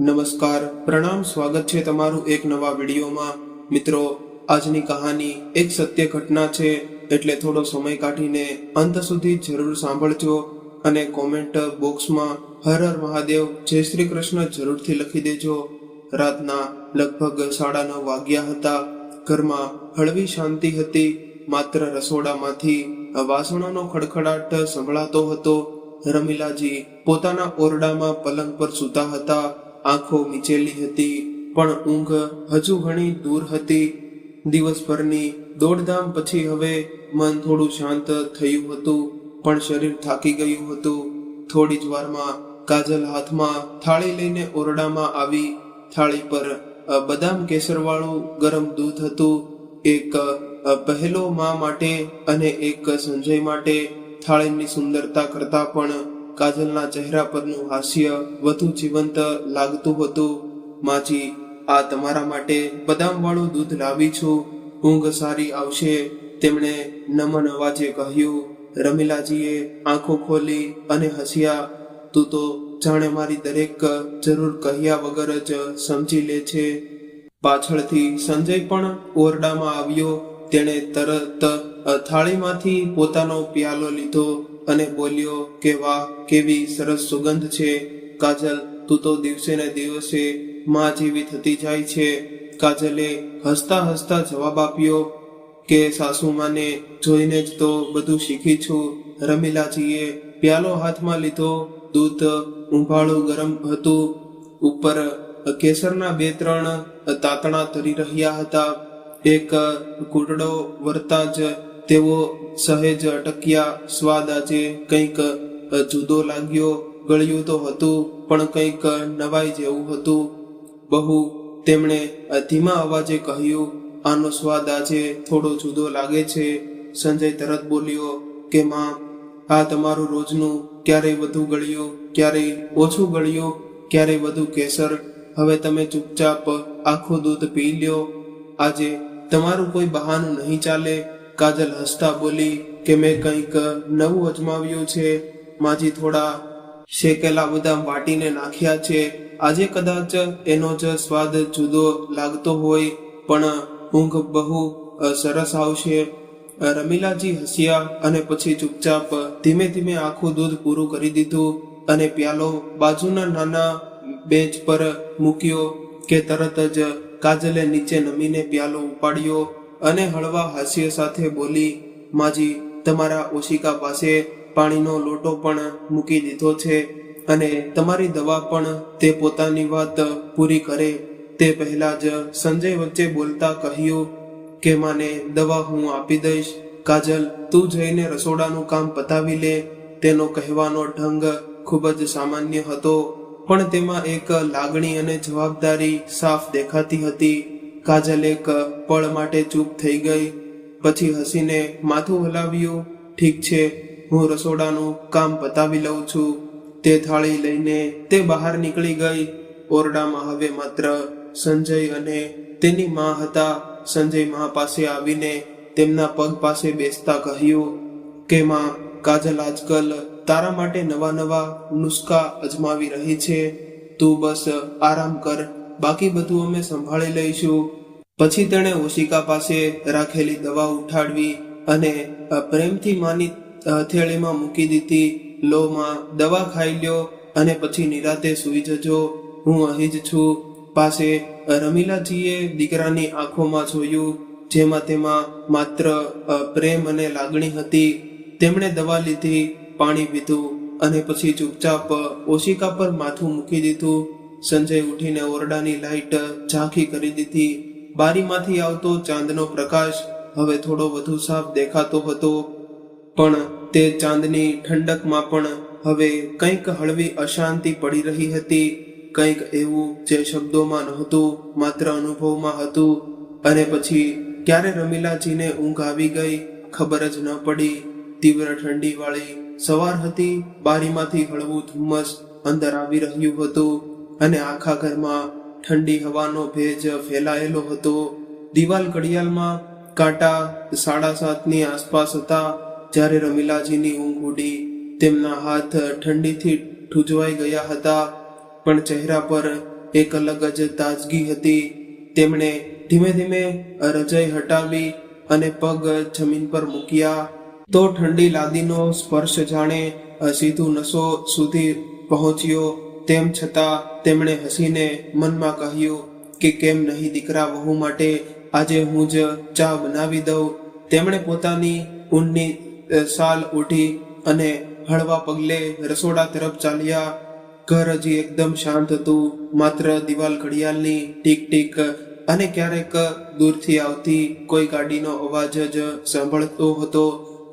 નમસ્કાર, પ્રણામ, સ્વાગત છે તમારું એક નવા વિડીયોમાં। મિત્રો, આજની કહાની એક સત્ય ઘટના છે, એટલે થોડો સમય કાઢીને અંત સુધી જરૂર સાંભળજો અને કોમેન્ટ બોક્સમાં હર હર મહાદેવ, જય શ્રી કૃષ્ણ જરૂરથી લખી દેજો। રાતના લગભગ 9:30 વાગ્યા હતા। ઘરમાં હળવી શાંતિ હતી। માત્ર રસોડામાંથી વાસણોનો ખડખડાટ સંભળાતો હતો। રમીલાજી પોતાના ઓરડામાં પલંગ પર સૂતા હતા। આંખો મીચેલી હતી, પણ ઊંઘ હજુ ઘણી દૂર હતી। દિવસભરની દોડધામ પછી હવે મન થોડું શાંત થયું હતું, પણ શરીર થાકી ગયું હતું। થોડી જ વારમાં કાજલ હાથમાં થાળી લઈને ઓરડામાં આવી। થાળી પર બદામ કેસરવાળું ગરમ દૂધ હતું। એક પહેલો મા માટે અને એક સંજય માટે। થાળીની સુંદરતા કરતાં પણ કાજલના ચહેરા પરનું હાસ્ય વધુ જીવંત લાગતું હતું। માજી, આ તમારા માટે બદામવાળું દૂધ લાવી છું, ઊંઘ સારી આવશે, તેમણે નમન અવાજે કહ્યું। રમીલાજીએ આંખો ખોલી અને હસ્યા। તું તો જાણે મારી દરેક જરૂર કહ્યા વગર જ સમજી લે છે। પાછળથી સંજય પણ ઓરડામાં આવ્યો। તેણે તરત થાળીમાંથી પોતાનો પ્યાલો લીધો અને બોલ્યો કે વાહ, કેવી સરસ સુગંધ છે। કાજલ, તું તો દિવસે ને દિવસે માં જેવી થતી જાય છે। કાજલે હસતા હસતા જવાબ આપ્યો કે સાસુમાને જોઈને જ તો બધું શીખી છું। રમીલાજીએ પ્યાલો હાથમાં લીધો। દૂધ ઉંભાળું ગરમ હતું। ઉપર કેસરના 2-3 તાતણા તરી રહ્યા હતા। એક ઘૂંટડો વરતા જ તેઓ સહેજ અટક્યા। સ્વાદ આજે કંઈક જુદો લાગ્યો। ગળ્યું તો હતું, પણ કંઈક નવાઈ જેવું હતું। બહુ, તેમણે ધીમા અવાજે કહ્યું, આનો સ્વાદ આજે થોડો જુદો લાગે છે। સંજય તરત બોલ્યો કે માં, આ તમારું રોજનું, ક્યારેય વધુ ગળ્યું, ક્યારેય ઓછું ગળ્યું, ક્યારેય વધુ કેસર। હવે તમે ચૂપચાપ આખું દૂધ પી લ્યો, આજે તમારું કોઈ બહાનું નહીં ચાલે। કાજલ હસતા બોલી કે મેં કંઈક નવું અજમાવ્યું છે। માજી થોડા શેકેલા બદામ વાટીને નાખ્યા છે। આજે કદાચ એનો જ સ્વાદ જુદો લાગતો હોય, પણ ઊંઘ બહુ સરસ આવશે। રમીલાજી હસ્યા અને પછી ચૂપચાપ ધીમે ધીમે આખું દૂધ પૂરું કરી દીધું અને પ્યાલો બાજુના નાના બેન્ચ પર મૂક્યો કે તરત જ કાજલે નીચે નમીને પ્યાલો ઉપાડ્યો અને હળવા હાસ્ય સાથે બોલી, માજી, તમારા ઓશિકા પાસે પાણીનો લોટો પણ મૂકી દીધો છે અને તમારી દવા પણ તે પોતાની વાત પૂરી કરે તે પહેલા જ સંજય વચ્ચે બોલતા કહ્યું કે માને દવા હું આપી દઈશ। કાજલ, તું જઈને રસોડાનું કામ પતાવી લે। તેનો કહેવાનો ઢંગ ખૂબ જ સામાન્ય હતો, પણ તેમાં એક લાગણી અને જવાબદારી સાફ દેખાતી હતી। કાજલ એક પળ માટે ચૂપ થઈ ગઈ, પછી હસીને માથું હલાવ્યું। ઠીક છે, હું રસોડાનું કામ પતાવી લઉં છું। તે થાળી લઈને તે બહાર નીકળી ગઈ। ઓરડામાં હવે માત્ર સંજય અને તેની માં હતા। સંજય માં પાસે આવીને તેમના પગ પાસે બેસતા કહ્યું કે માં, કાજલ આજકાલ તારા માટે નવા નવા નુસ્ખા અજમાવી રહી છે। તું બસ આરામ કર, બાકી બધું અમે સંભાળી લઈશું। પછી તેણે ઓશિકા પાસે રાખેલી દવા ઉઠાડવી અને પ્રેમથી માની હથેળીમાં મૂકી દીધી। લો માં, દવા ખાઈ લ્યો અને પછી નિરાતે સૂઈ જજો, હું અહીં જ છું પાસે। રમીલાજીએ દીકરાની આંખોમાં જોયું, જેમાં તેમાં માત્ર પ્રેમ અને લાગણી હતી। તેમણે દવા લીધી, પાણી પીધું અને પછી ચૂપચાપ ઓશિકા પર માથું મૂકી દીધું। સંજય ઉઠીને ઓરડાની લાઈટ ઝાંખી કરી દીધી। બારીમાંથી આવતો ચાંદનો પ્રકાશ હવે થોડો વધુ સાફ દેખાતો હતો, પણ તે ચાંદની ઠંડકમાં પણ હવે કંઈક હળવી અશાંતિ પડી રહી હતી। કંઈક એવું જે શબ્દોમાં નહોતું, માત્ર અનુભવમાં હતું। અને પછી ક્યારે રમીલાજીને ઊંઘ આવી ગઈ ખબર જ ન પડી। તીવ્ર ઠંડીવાળી સવાર હતી। બારીમાંથી હળવું ધુમ્મસ અંદર આવી રહ્યું હતું અને આખા ઘરમાં ઠંડી હવાનો ભેજ ફેલાયેલો હતો। દિવાલ ઘડિયાળમાં કાંટા 7:30ની આસપાસ હતા જ્યારે રમીલાજીની ઊંઘ ઉડી। તેમના હાથ ઠંડીથી ઠૂંજવાઈ ગયા હતા, પણ ચહેરા પર એક અલગ જ તાજગી હતી. તેમણે ધીમે ધીમે રજાઈ હટાવી અને પગ જમીન પર મૂક્યા તો ઠંડી લાદીનો સ્પર્શ જાણે સીધું નસો સુધી પહોંચ્યો. તેમ છતાં તેમણે હસીને મનમાં કહ્યું કે કેમ નહીં દીકરા વહુ માટે આજે હું જ ચા બનાવી દઉં. તેમણે પોતાની ઊનની શાલ ઓઢી અને હળવા પગલે રસોડા તરફ ચાલ્યા. ઘર હજી એકદમ શાંત હતું. માત્ર દિવાલ ઘડિયાળની ટીક ટીક અને ક્યારેક દૂરથી આવતી કોઈ ગાડીનો અવાજ જ સાંભળતો હતો.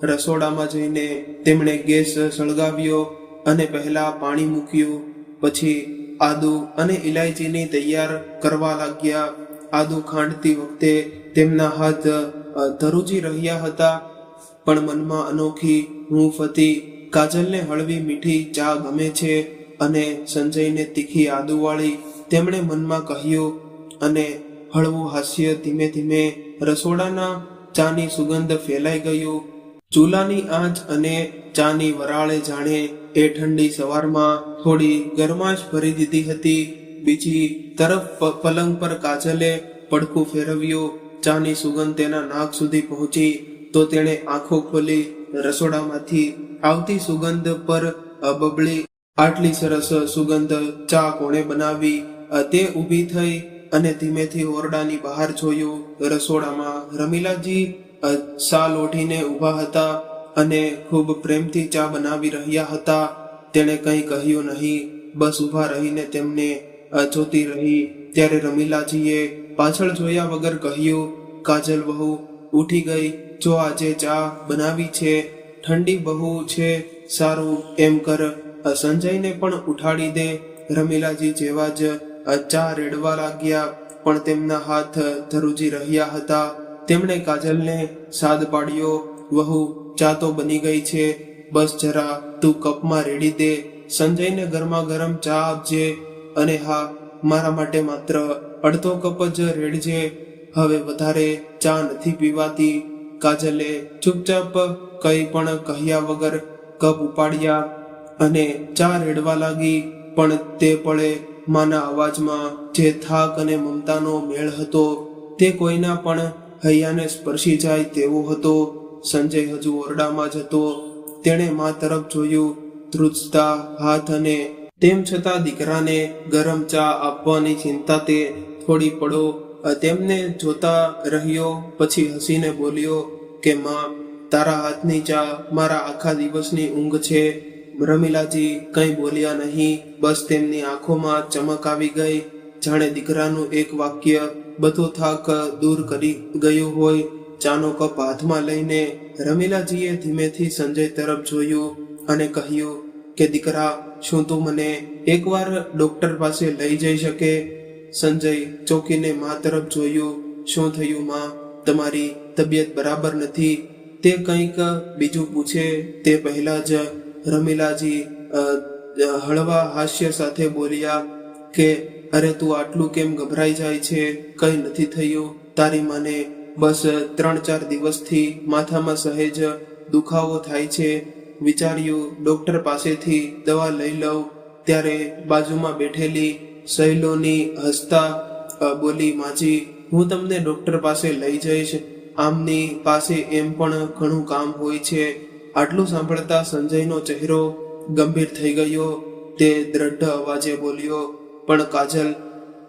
રસોડામાં જઈને તેમણે ગેસ સળગાવ્યો અને પહેલા પાણી મૂક્યું. પછી આદુ અને ઇલાયચીની તૈયાર કરવા લાગ્યા. આદુ ખાંડતી વખતે તેમના હાથ ધ્રુજી રહ્યા હતા, પણ મનમાં અનોખી હૂંફ હતી. કાજલને હળવી મીઠી ચા ગમે છે અને સંજયને તીખી આદુવાળી, તેમણે મનમાં કહ્યું. અને હળવું હાસ્ય ધીમે ધીમે રસોડાના ચાની સુગંધ ફેલાઈ ગયું. ચૂલાની આંચ અને ચાની વરાળે જાણે એ ઠંડી સવારમાં થોડી ગરમાશ ભરી દીધી હતી. બીજી તરફ પલંગ પર કાજલે પડખું ફેરવ્યું. ચાની સુગંધ તેના નાક સુધી પહોંચી તો તેણે આંખો ખોલી રસોડામાંથી આવતી સુગંધ પર બબળી. આટલી સરસ સુગંધ ચા કોણે બનાવી? તે ઊભી થઈ અને ધીમેથી ઓરડાની બહાર જોયું. રસોડામાં રમીલાજી શાલ ઓઢીને ઊભા હતા અને ખૂબ પ્રેમથી ચા બનાવી રહ્યા હતા. તેણે કંઈ કહ્યું નહીં, બસ ઊભા રહીને તેમને જોતી રહી. ત્યારે રમીલાજીએ પાછળ જોયા વગર કહ્યું, કાજલ વહુ ઉઠી ગઈ. જો આજે ચા બનાવી છે, ઠંડી બહુ છે. સારું, એમ કર, સંજયને પણ ઉઠાડી દે. રમીલાજી જેવા જ ચા રેડવા લાગ્યા, પણ તેમના હાથ ધ્રુજી રહ્યા હતા. તેમણે કાજલને સાદ પાડ્યો, વહુ ચા તો બની ગઈ છે, બસ જરા તું કપમાં રેડી દે. સંજયને ગરમા ગરમ ચા આપજે, અને હા, મારા માટે માત્ર અડધો કપ જ રેડજે. હવે વધારે ચા નથી પીવાતી. કાજલે ચૂપચાપ કંઈ પણ કહ્યા વગર કપ ઉપાડ્યા અને ચા રેડવા લાગી. પણ તે પળે માના અવાજમાં જે થાક અને મમતાનો મેળ હતો, તે કોઈના પણ હૈયાને સ્પર્શી જાય તેવો હતો. સંજય હજુ ઓરડામાં જ હતો. તેણે મા તરફ જોયું, ધ્રુજતા હાથ, અને તેમ છતાં દીકરાને ગરમ ચા આપવાની ચિંતા તે થોડી પડો તેમને જોતા રહ્યો. પછી હસીને બોલ્યો કે માં, તારા હાથની ચા મારા આખા દિવસની ઊંઘ છે. રમીલાજી કંઈ બોલ્યા નહીં, બસ તેમની આંખોમાં ચમક આવી ગઈ, જાણે દીકરાનું એક વાક્ય બધો થાક દૂર કરી ગયું હોય. ચાનો કપ હાથમાં લઈને રમીલાજીએ ધીમેથી સંજય તરફ જોયું અને કહ્યું કે દીકરા, શું તું મને એકવાર ડોક્ટર પાસે લઈ જઈ શકે? સંજય ચોંકીને મા તરફ જોયું. શું થયું માં? તમારી તબિયત બરાબર નથી? તે કંઈક બીજું પૂછે તે પહેલા જ રમીલાજી હળવા હાસ્ય સાથે બોલ્યા કે અરે તું આટલું કેમ ગભરાઈ જાય છે? કંઈ નથી થયું. તારી માને બસ 3-4 દિવસથી માથામાં સહેજ દુખાવો થાય છે. વિચાર્યું ડોક્ટર પાસેથી દવા લઈ લઉં. ત્યારે બાજુમાં બેઠેલી સહેલોની હસતા બોલી, માજી, હું તમને ડોક્ટર પાસે લઈ જઈશ. આમની પાસે એમ પણ ઘણું કામ હોય છે. આટલું સાંભળતા સંજયનો ચહેરો ગંભીર થઈ ગયો. તે દ્રઢ અવાજે બોલ્યો, પણ કાજલ,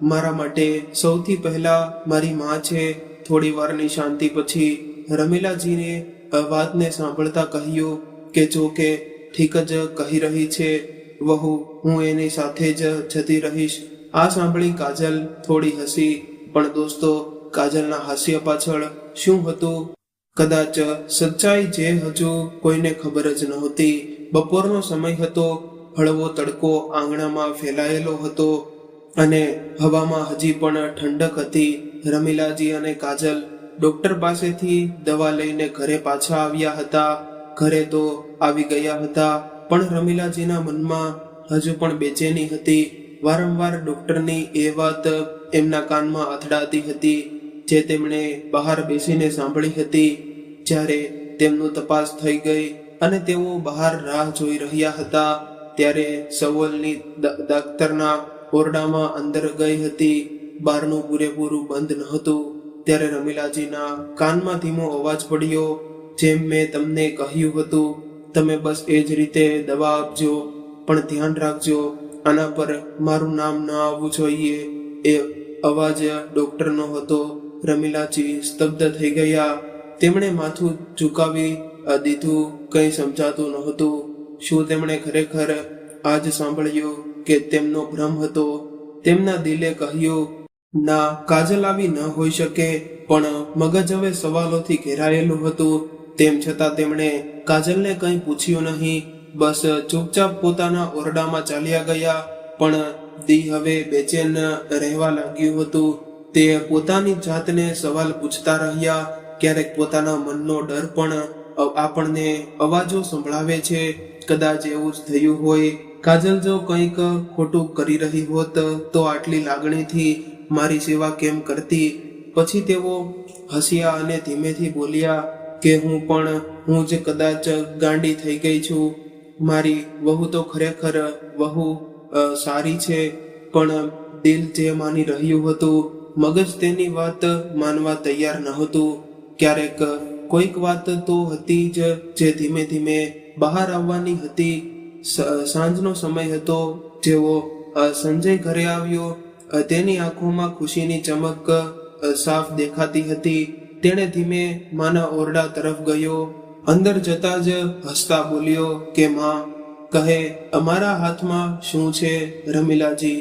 મારા માટે સૌથી પહેલા મારી માં છે. થોડી વારની શાંતિ પછી રમીલાજીને વાતને સાંભળતા કહ્યું કે જો કે ઠીક જ કહી રહી છે વહુ, હું એની સાથે જ જતી રહીશ. આ સાંભળી કાજલ થોડી હસી, પણ દોસ્તો, કાજલના હાસ્ય પાછળ શું હતું? કદાચ સચ્ચાઈ જે હજુ કોઈને ખબર જ નહોતી. બપોરનો સમય હતો. હળવો તડકો આંગણામાં ફેલાયેલો હતો અને હવામાં હજી પણ ઠંડક હતી. રમીલાજી અને કાજલ ડોક્ટર પાસેથી દવા લઈને ઘરે પાછા આવ્યા હતા. ઘરે તો આવી ગયા હતા, પણ રમીલાજીના મનમાં હજુ પણ બેચેની હતી. વારંવાર ડોક્ટરની એ વાત એમના કાનમાં અથડાતી હતી, જે તેમણે બહાર બેસીને સાંભળી હતી. જ્યારે તેમનું તપાસ થઈ ગઈ અને તેઓ બહાર રાહ જોઈ રહ્યા હતા, ત્યારે સવલની દાક્તરના ઓરડામાં અંદર ગઈ હતી. બારણું પૂરેપૂરું બંધ નહોતું. ત્યારે રમીલાજીના કાનમાં ધીમો અવાજ પડ્યો, જેમ મેં તમને કહ્યું હતું, તમે બસ એ જ રીતે દવા આપજો, પણ ધ્યાન રાખજો, આના પર મારું નામ ન આવવું જોઈએ. એ અવાજ ડોક્ટરનો હતો. રમીલાજી સ્તબ્ધ થઈ ગયા. તેમણે માથું ઝુકાવી દીધું. કંઈ સમજાતું નહોતું. શું તેમણે ખરેખર આજ સાંભળ્યું કે તેમનો ભ્રમ હતો? તેમના દિલે કહ્યું, ના, કાજલ આવી ન હોઈ શકે. પણ મગજ હવે સવાલોથી ઘેરાયેલું હતું. તેમ છતાં તેમણે કાજલને કંઈ પૂછ્યું નહીં. બસ ચૂપચાપ પોતાના ઓરડામાં ચાલ્યા ગયા. પણ દી હવે બેચેન રહેવા લાગ્યું હતું. તે પોતાની જાતને સવાલ પૂછતા રહ્યા. ક્યારેક પોતાના મનનો ડર પણ આપણને અવાજો સંભળાવે છે. કદાચ એવું જ થયું હોય. કાજલ જો કંઈક ખોટું કરી રહી હોત તો આટલી લાગણીથી મારી સેવા કેમ કરતી? પછી તેઓ હસ્યા અને ધીમેથી બોલ્યા કે હું જ કદાચ ગાંડી થઈ ગઈ છું. મારી વહુ તો ખરેખર વહુ સારી છે, પણ દિલ જે માની રહ્યું હતું, મગજ તેની વાત માનવા તૈયાર નહોતું. ક્યારેક કોઈક વાત તો હતી જ જે ધીમે ધીમે બહાર આવવાની હતી. સાંજનો સમય હતો. જેવો સંજય ઘરે આવ્યો, તેની આંખોમાં ખુશીની ચમક સાફ દેખાતી હતી. તેણે ધીમે માના ઓરડા તરફ ગયો. અંદર જતા જ હસતા બોલ્યો કે માં, કહે અમારા હાથમાં શું છે? રમીલાજી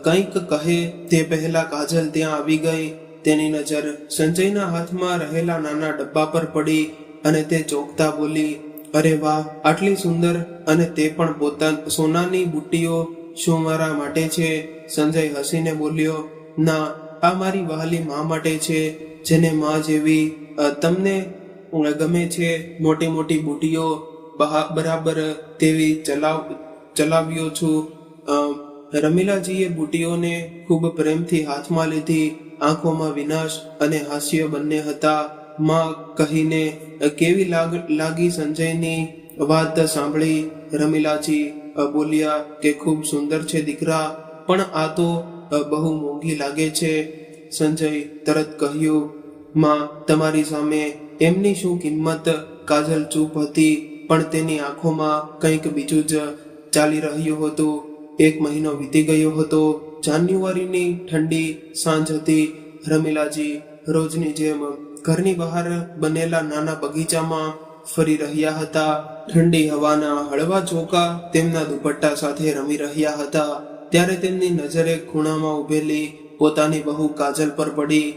કંઈક કહે તે પહેલા કાજલ ત્યાં આવી ગઈ. તેની નજર સંજયના હાથમાં રહેલા નાના ડબ્બા પર પડી અને તે ચોંકતા બોલી, અરે વાહ, આટલી સુંદર, અને તે પણ સોનાની બુટ્ટીઓ. શું મારા માટે છે? સંજય હસીને બોલ્યો, ના, આ મારી વહાલી મા માટે છે, જેને મા જેવી તમને ગમે છે. મોટી મોટી બુટ્ટીઓ બરાબર તેવી ચલાવ્યો છું. રમીલાજીએ બુટ્ટીઓને ખૂબ પ્રેમથી હાથમાં લીધી. આંખોમાં વિનાશ અને હાસ્ય બંને હતા. માં કહીને કેવી લાગી સંજયની વાત સાંભળી? રમીલાજી બોલ્યા કે ખૂબ સુંદર છે દીકરા, પણ આ તો બહુ મોંઘી લાગે છે. સંજય તરત કહ્યું, માં, તમારી સામે એમની શું કિંમત? કાજલ ચૂપ હતી, પણ તેની આંખોમાં કંઈક બીજું જ ચાલી રહ્યું હતું. 1 મહિનો વીતી ગયો હતો. જાન્યુઆરીની ઠંડી સાંજ હતી. રમીલાજી રોજની જેમ ઘરની બહાર બનેલા નાના બગીચામાં ફરી રહ્યા હતા. ઠંડી હવાના હળવા ઝોકા તેમના દુપટ્ટા સાથે રમી રહ્યા હતા. ત્યારે તેમની નજર એક ખૂણામાં ઉભેલી પોતાની બહુ કાજલ પર પડી.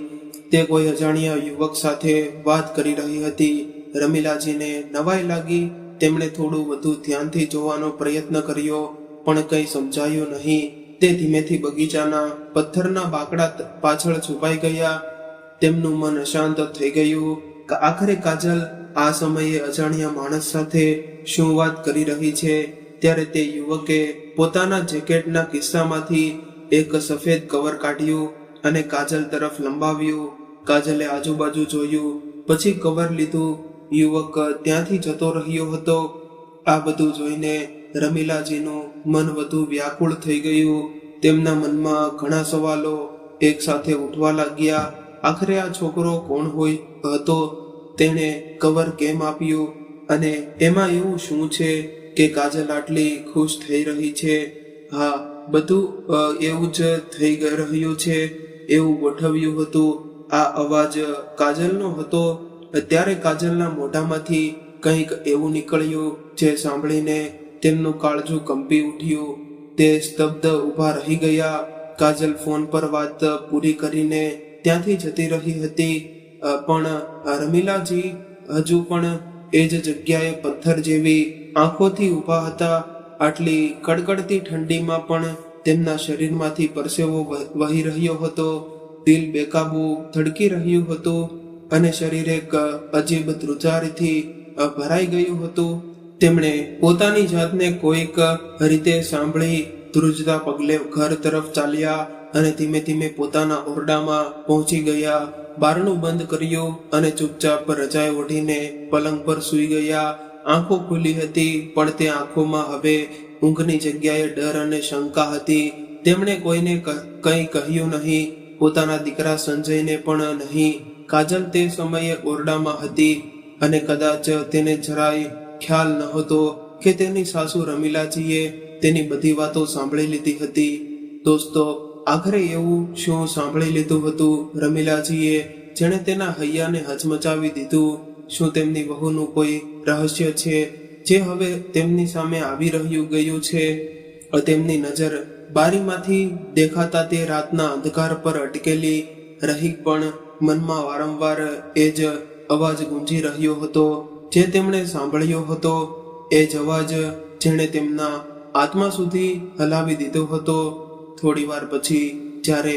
તે કોઈ અજાણ્યા યુવક સાથે વાત કરી રહી હતી. રમીલાજીને નવાઈ લાગી. તેમણે થોડું વધુ ધ્યાનથી જોવાનો પ્રયત્ન કર્યો, પણ કંઈ સમજાયું નહીં. તે ધીમેથી બગીચાના પથ્થરના બાકડા પાછળ છુપાઈ ગયા. તેમનું મન અશાંત થઈ ગયું. આખરે કાજલ આ સમયે અજાણ્યા માણસ સાથે શું વાત કરી રહી છે? ત્યારે તે યુવકે પોતાના જેકેટના કિસ્સામાંથી એક સફેદ કવર કાઢ્યું અને કાજલ તરફ લંબાવ્યું. કાજલે આજુબાજુ જોયું, પછી કવર લીધું. યુવક ત્યાંથી જતો રહ્યો હતો. આ બધું જોઈને રમીલાજીનું મન વધુ વ્યાકુળ થઈ ગયું. તેમના મનમાં ઘણા સવાલો એક સાથે ઉઠવા લાગ્યા. આખરે આ છોકરો કોણ હતો? તેણે કવર કેમ આપ્યું? અને એમાં એવું શું છે કે કાજલ આટલી ખુશ થઈ રહી છે? હા, બધું એવું જ થઈ રહ્યું છે. એવું ગોઠવ્યું હતું. આ અવાજ કાજલનો હતો. ત્યારે કાજલના મોઢામાંથી કંઈક એવું નીકળ્યું જે સાંભળીને તેમનું કાળજું કંપી ઉઠ્યું. તે સ્તબ્ધ ઊભા રહી ગયા. કાજલ ફોન પર વાત પૂરી કરીને ત્યાંથી જતી રહી હતી. પણ રમીલાજી હજુ પણ એ જ જગ્યાએ પથ્થર જેવી આંખોથી ઊભા હતા. આટલી કડકડતી ઠંડીમાં પણ તેમના શરીરમાંથી પરસેવો વહી રહ્યો હતો. દિલ બેકાબુ ધડકી રહ્યું હતું અને શરીર એક અજીબ ધ્રુજારીથી ભરાઈ ગયું હતું. તેમણે પોતાની જાતને કોઈક રીતે સાંભળી ધ્રુજતા પગલે ઘર તરફ ચાલ્યા અને ધીમે ધીમે પોતાના ઓરડામાં પહોંચી ગયા. બારણું બંધ કર્યું અને ચૂપચાપ રજાઈ ઓઢીને પલંગ પર સૂઈ ગયા. આંખો ખુલી હતી, પણ તે આંખોમાં હવે ઊંઘની જગ્યાએ ડર અને શંકા હતી. તેમણે કોઈને કંઈ કહ્યું નહીં, પોતાના દીકરા સંજયને પણ નહીં. કાજલ તે સમયે ઓરડામાં હતી અને કદાચ તેને જરાય ખ્યાલ નહોતો કે તેની સાસુ રમીલાજીએ તેની બધી વાતો સાંભળી લીધી હતી. દોસ્તો, આખરે એવું શું સાંભળી લીધું હતું રમીલાજીએ જેણે તેના હૈયાને હચમચાવી દીધું? શું તેમની વહુનું કોઈ રહસ્ય છે જે હવે તેમની સામે આવી રહ્યું ગયું છે? તેમની નજર બારીમાંથી દેખાતા તે રાતના અંધકાર પર અટકેલી રહી, પણ મનમાં વારંવાર એ જ અવાજ ગુંજી રહ્યો હતો જે તેમણે સાંભળ્યો હતો. એ જ અવાજ જેણે તેમના આત્મા સુધી હલાવી દીધો હતો. થોડી વાર પછી જ્યારે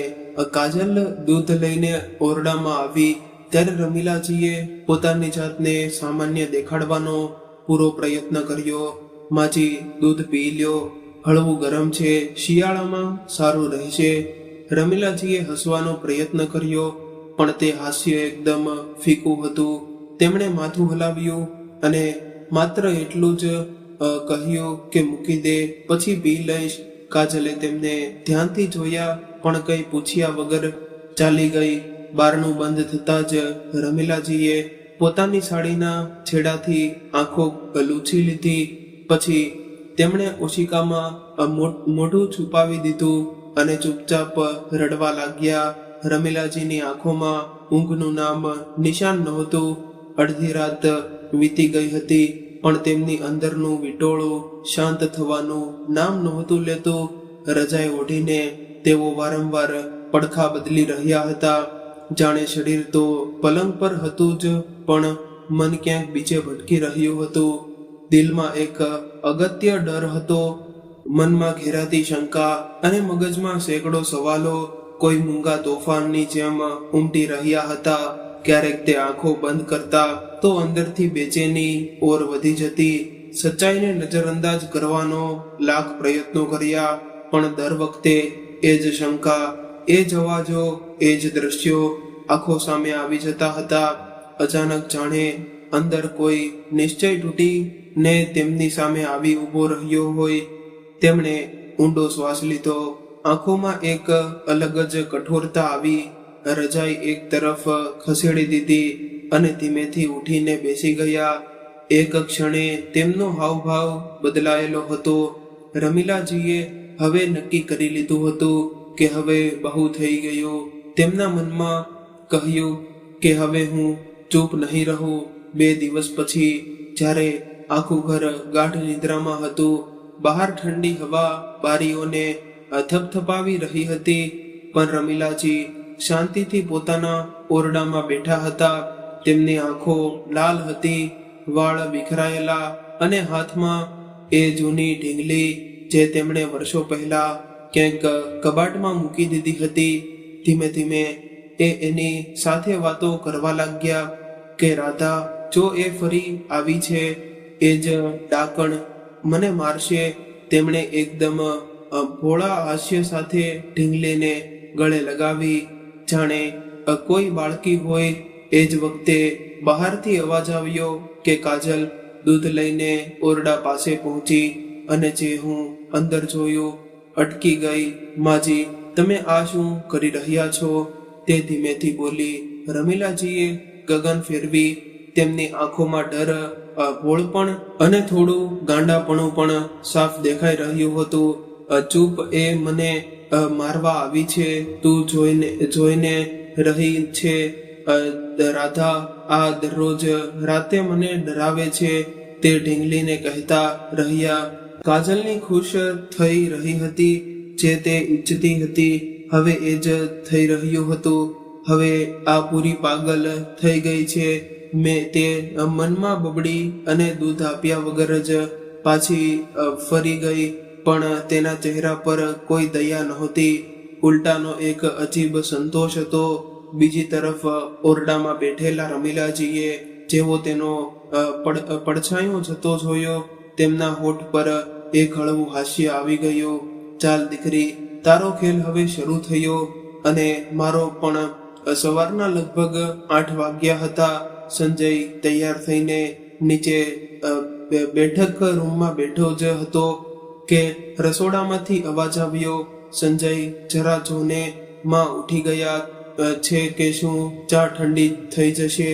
કાજલ દૂધ લઈને ઓરડામાં આવી ત્યારે રમીલાજીએ પોતાની જાતને સામાન્ય દેખાડવાનો પૂરો પ્રયત્ન કર્યો. માજી, દૂધ પી લ્યો, હળવું ગરમ છે, શિયાળામાં સારું રહેશે. રમીલાજીએ હસવાનો પ્રયત્ન કર્યો, પણ તે હાસ્ય એકદમ ફીકું હતું. તેમણે માથું હલાવ્યું અને માત્ર એટલું જ કહ્યું કે મૂકી દે, પછી પી લઈશ. કાજલે તેમને ધ્યાનથી જોયા પણ કંઈ પૂછ્યા વગર ચાલી ગઈ. બારણું બંધ થતાં જ રમીલાજીએ પોતાની સાડીના છેડાથી આંખો લૂછી લીધી. પછી તેમણે ઓશિકામાં મોઢું છુપાવી દીધું અને ચૂપચાપ રડવા લાગ્યા. રમીલાજીની આંખોમાં ઊંઘનું નામ નિશાન નહોતું. અડધી રાત વીતી ગઈ હતી પણ તેમની અંદરનું વિટોળું શાંત થવાનું નામ નહોતું લેતું. રજાઈ ઓઢીને તેઓ વારંવાર પડખા બદલી રહ્યા હતા. જાણે શરીર તો પલંગ પર હતું જ, પણ મન ક્યાંક બીજે ભટકી રહ્યું હતું. દિલમાં એક અગત્ય ડર હતો, મનમાં ઘેરાતી શંકા અને મગજમાં સેંકડો સવાલો કોઈ મૂંગા તોફાનની જેમ ઉમટી રહ્યા હતા. ક્યારેક તે આંખો બંધ કરતા તો અંદરથી બેચેની ઓર વધી જતી. સચ્ચાઈને નજરઅંદાજ કરવાનો લાખ પ્રયત્નો કર્યા, પણ દર વખતે એ જ શંકા, એ જ અવાજો, એ જ દ્રશ્યો આંખો સામે આવી જતા હતા. અચાનક જાણે અંદર કોઈ નિશ્ચય તૂટી ને તેમની સામે આવી ઊભો રહ્યો હોય. તેમણે ઊંડો શ્વાસ લીધો. આંખોમાં એક અલગ જ કઠોરતા આવી. રજાઈ એક તરફ ખસેડી દીધી અને ધીમેથી ઉઠીને બેસી ગયા. એક ક્ષણે તેમનો હાવભાવ બદલાયેલો હતો. રમીલાજીએ હવે નક્કી કરી લીધું હતું કે હવે બહુ થઈ ગયું. તેમના મનમાં કહ્યું કે હવે હું ચૂપ નહીં રહું. 2 દિવસ પછી જ્યારે આખું ઘર ગાઢ નિદ્રામાં હતું, બહાર ઠંડી હવા બારીઓને થપથપાવી રહી હતી, પણ રમીલાજી શાંતિથી પોતાના ઓરડામાં બેઠા હતા. તેમની આંખો લાલ હતી, વાળ વિખરાયેલા અને હાથમાં એ જૂની ઢીંગલી જે તેમણે વર્ષો પહેલા ક્યાંક કબાટમાં મૂકી દીધી હતી. ધીમે ધીમે એની સાથે વાતો કરવા લાગ્યા કે રાધા, જો એ ફરી આવી છે, એ જ ડાકણ મને મારશે. તેમણે એકદમ ભોળા હાસ્ય સાથે ઢીંગલીને ગળે લગાવી. જાણે કોઈ બાળકી હોય. એ જ વખતે બહારથી અવાજ આવ્યો કે કાજલ દૂધ લઈને ઓરડા પાસે પહોંચી અને જે હું અંદર જોયું અટકી ગઈ. માજી, તમે આ શું કરી રહ્યા છો? તે ધીમેથી બોલી. રમીલાજીએ ગગન ફેરવી. તેમની આંખોમાં ડર, ભોળપણ અને થોડું ગાંડાપણું પણ સાફ દેખાઈ રહ્યું હતું. ચૂપ, એ મને મારવા આવી છે. તું જોઈને રહી છે રાધા. આ દરરોજ રાતે મને ડરાવે છે, તે ઢીંગલીને કહેતા રહ્યા. કાજલની ખુશ થઈ રહી હતી જે તે ઈચ્છતી હતી. હવે એ જ થઈ રહ્યું હતું. હવે આ પૂરી પાગલ થઈ ગઈ છે. મેં તે મનમાં બબડી અને દૂધ આપ્યા વગર જ પાછી ફરી ગઈ, પણ તેના ચહેરા પર કોઈ દયા નહોતી. ઉલટાનો એક અજીબ સંતોષ હતો. બીજી તરફ ઓરડામાં બેઠેલા રમીલાજીએ જેવો તેનો પડછાયો જતો જોયો, તેમના હોઠ પર એક હળવું હાસ્ય આવી ગયું. ચાલ દીકરી, તારો ખેલ હવે શરૂ થયો. અને મારો પણ. સવારના લગભગ 8 વાગ્યા હતા. સંજય તૈયાર થઈને નીચે બેઠક રૂમમાં બેઠો જ હતો કે રસોડામાંથી અવાજ આવ્યો. સંજય જરા જોને માં ઉઠી ગયા છે કે શું ચા ઠંડી થઈ જશે?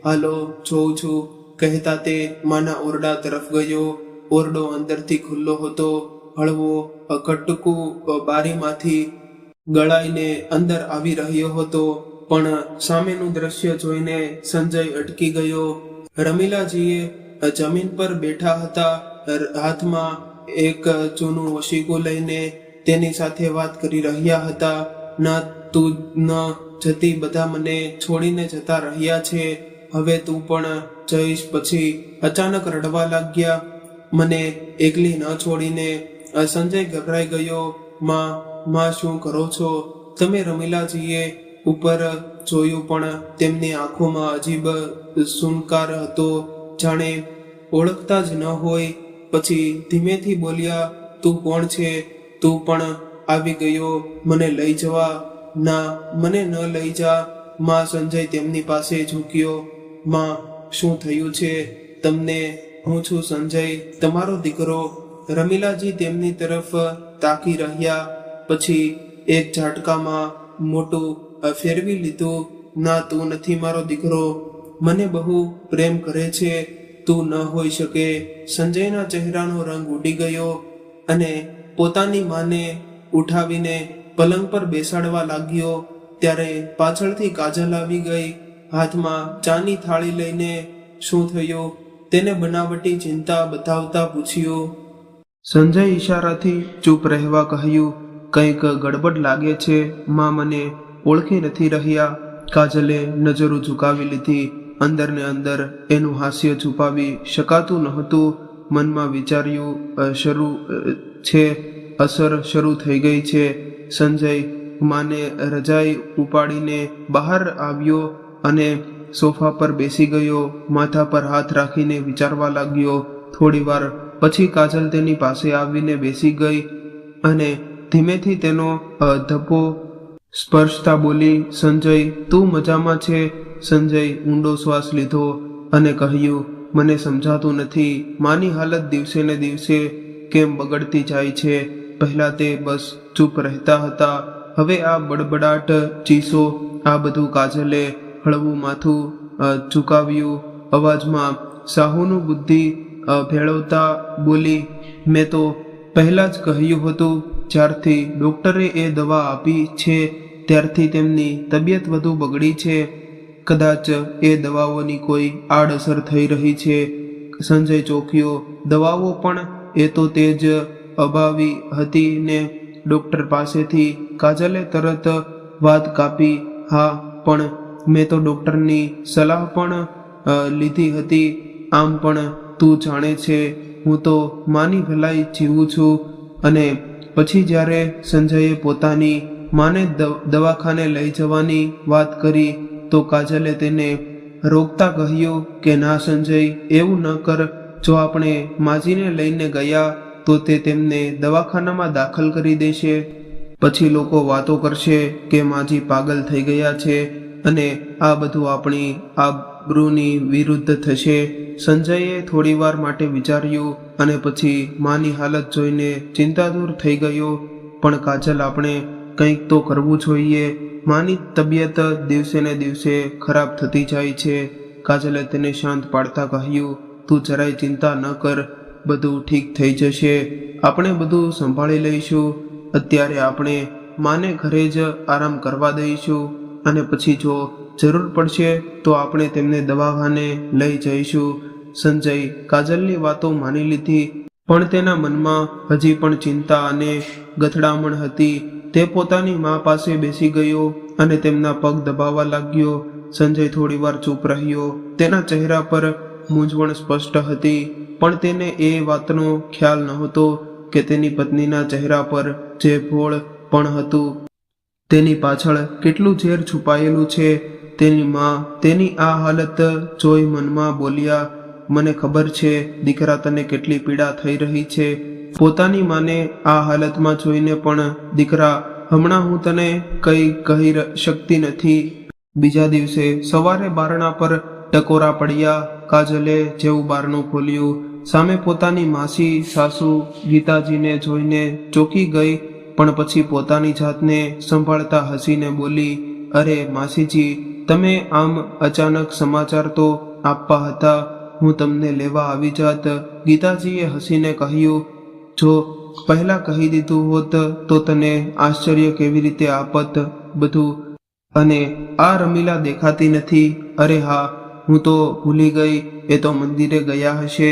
હાલો જોઉં છું કહેતા તે માના ઓરડા તરફ ગયો. ઓરડો અંદરથી ખુલ્લો હતો. હળવો કટકુ બારીમાંથી ગળાઈને અંદર આવી રહ્યો હતો. પણ સામેનું દ્રશ્ય જોઈને સંજય અટકી ગયો. રમીલાજીએ જમીન પર બેઠા હતા. હાથમાં એક જૂનું વશીકું લઈને તેની સાથે વાત કરી રહ્યા હતા. ન તું ન જતી, બધા મને છોડીને જતા રહ્યા છે. હવે તું પણ જઈશ? પછી અચાનક રડવા લાગ્યા, મને એકલી ન છોડીને. સંજય ગભરાઈ ગયો. માં શું કરો છો તમે? રમીલાજીએ ઉપર જોયું પણ તેમની આંખોમાં અજીબ સુનકાર હતો, જાણે ઓળખતા જ ન હોય. પછી ધીમેથી બોલ્યા, તું કોણ છે? તું પણ આવી ગયો મને લઈ જવા? ના, મને ન લઈ જા માં. સંજય તેમની પાસે ઝૂક્યો. માં, શું થયું છે તમને? હું છું સંજય, તમારો દીકરો. રમીલાજી તેમની તરફ તાકી રહ્યા. પછી એક ઝાટકામાં મોટું ફેરવી લીધું. ના, તું નથી મારો દીકરો. મને બહુ પ્રેમ કરે છે. તું ન હોઈ શકે. સંજયના ચહેરાનો રંગ ઉડી ગયો અને પોતાની માને ઉઠાવીને પલંગ પર બેસાડવા લાગ્યો. ત્યારે પાછળથી કાજલ આવી ગઈ, હાથમાં ચાની થાળી લઈને. શું થયું? તેને બનાવટી ચિંતા બતાવતા પૂછ્યું. સંજય ઈશારાથી ચૂપ રહેવા કહ્યું. કંઈક ગડબડ લાગે છે માં, મને ઓળખી નથી રહ્યા. કાજલે નજરો ઝુકાવી લીધી. અંદર ને અંદર એનું હાસ્ય છુપાવી શકાતું નહોતું. મનમાં વિચાર્યું, અસર શરૂ થઈ ગઈ છે. સંજય માને રજાઈ ઉપાડીને બહાર આવ્યો અને સોફા પર બેસી ગયો. માથા પર હાથ રાખીને વિચારવા લાગ્યો. થોડી વાર પછી કાજલ તેની પાસે આવીને બેસી ગઈ અને ધીમેથી તેનો ધબ્બો સ્પર્શતા બોલી, સંજય તું મજામાં છે? સંજય ઊંડો શ્વાસ લીધો અને કહ્યું, મને સમજાતું નથી. માની હાલત દિવસે ને દિવસે કેમ બગડતી જાય છે. પહેલા તે બસ ચૂપ રહેતા હતા, હવે આ બડબડાટ, ચીસો, આ બધું. કાજલે હળવું માથું ઝુકાવ્યું. અવાજમાં સાહુનું બુદ્ધિ ભેળવતા બોલી, મેં તો પહેલા જ કહ્યું હતું, જ્યારથી ડોક્ટરે એ દવા આપી છે ત્યારથી તેમની તબિયત વધુ બગડી છે. કદાચ એ દવાઓની કોઈ આડઅસર થઈ રહી છે. સંજય ચોંક્યો. દવાઓ પણ? એ તો તે જ અભાવી હતી ને ડોક્ટર પાસેથી. કાજલે તરત વાત કાપી. હા, પણ મેં તો ડોક્ટરની સલાહ પણ લીધી હતી. આમ પણ તું જાણે છે હું તો માની ભલાઈ જીવું છું. અને પછી જ્યારે સંજયે પોતાની માને દવાખાને લઈ જવાની વાત કરી તો કાજલે તેને રોકતા કહ્યું કે ના સંજય, એવું ન કર. જો આપણે માજીને લઈને ગયા તો તે તેમને દવાખાનામાં દાખલ કરી દેશે. પછી લોકો વાતો કરશે કે માજી પાગલ થઈ ગયા છે અને આ બધું આપણી આબરૂની વિરુદ્ધ થશે. સંજયે થોડીવાર માટે વિચાર્યું અને પછી માની હાલત જોઈને ચિંતાતુર થઈ ગયો. પણ કાજલ, આપણે કંઈક તો કરવું જોઈએ. માની તબિયત દિવસે ને દિવસે ખરાબ થતી જાય છે. કાજલે તેને શાંત પાડતા કહ્યું, તું જરાય ચિંતા ન કર, બધું ઠીક થઈ જશે. આપણે બધું સંભાળી લઈશું. અત્યારે આપણે માને ઘરે જ આરામ કરવા દઈશું અને પછી જો જરૂર પડશે તો આપણે તેમને દવાખાને લઈ જઈશું. સંજય કાજલની વાતો માની લીધી, પણ તેના મનમાં હજી પણ ચિંતા અને ગથડામણ હતી. તે પોતાની મા પાસે બેસી ગયો અને તેમના પગ દબાવવા લાગ્યો. સંજય થોડીવાર ચૂપ રહ્યો. તેના ચહેરા પર મૂંઝવણ સ્પષ્ટ હતી, પણ તેને એ વાતનો ખ્યાલ નહોતો કે તેની પત્નીના ચહેરા પર જે ભોળ પણ હતું તેની પાછળ કેટલું ઝેર છુપાયેલું છે. તેની મા તેની આ હાલત જોઈ મનમાં બોલ્યા, મને ખબર છે દીકરા, તને કેટલી પીડા થઈ રહી છે. પોતાની માને આ હાલતમાં જોઈને પણ, દીકરા હમણાં હું તને કંઈ કહી શકતી નથી. બીજા દિવસે સવારે બારણા પર ટકોરા પડ્યા. કાજલે જેવું બારણું ખોલ્યું, સામે પોતાની માસી સાસુ ગીતાજીને જોઈને ચોંકી ગઈ. પણ પછી પોતાની જાતને સંભાળતા હસીને બોલી, અરે માસીજી, તમે આમ અચાનક સમાચાર તો આપવા હતા, હું તમને લેવા આવી જાત. ગીતાજીએ હસીને કહ્યું, જો પહેલા કહી દીધું હોત તો તને આશ્ચર્ય કેવી રીતે આપત બધું. અને આ રમીલા દેખાતી નથી? અરે હા, હું તો ભૂલી ગઈ, એ તો મંદિરે ગયા હશે.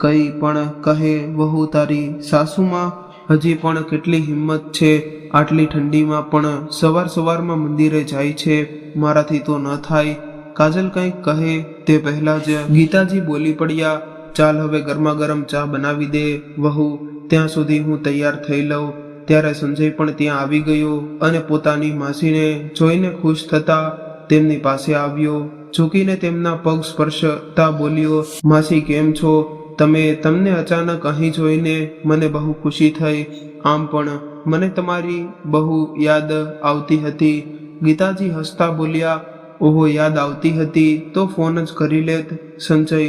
કઈ પણ કહે વહુ તારી સાસુમાં હજી પણ કેટલી હિંમત છે, આટલી ઠંડીમાં પણ સવાર સવારમાં મંદિરે જાય છે, મારાથી તો ન થાય. કાજલ કંઈક કહે તે પહેલા જ ગીતાજી બોલી પડ્યા, ચાલ હવે ગરમા ગરમ ચા બનાવી દે વહુ, ત્યાં સુધી હું તૈયાર થઈ લઉં. ત્યારે સંજય પણ ત્યાં આવી ગયો અને પોતાની માસીને જોઈને ખુશ થતા તેમની પાસે આવ્યો. ઝૂકીને તેમના પગ સ્પર્શતા બોલ્યો, માસી કેમ છો? તમને અચાનક અહીં જોઈને મને બહુ ખુશી થઈ. આમ પણ મને તમારી બહુ યાદ આવતી હતી. ગીતાજી હસતા બોલ્યા, ઓહો, યાદ આવતી હતી તો ફોન જ કરી લેત. સંજય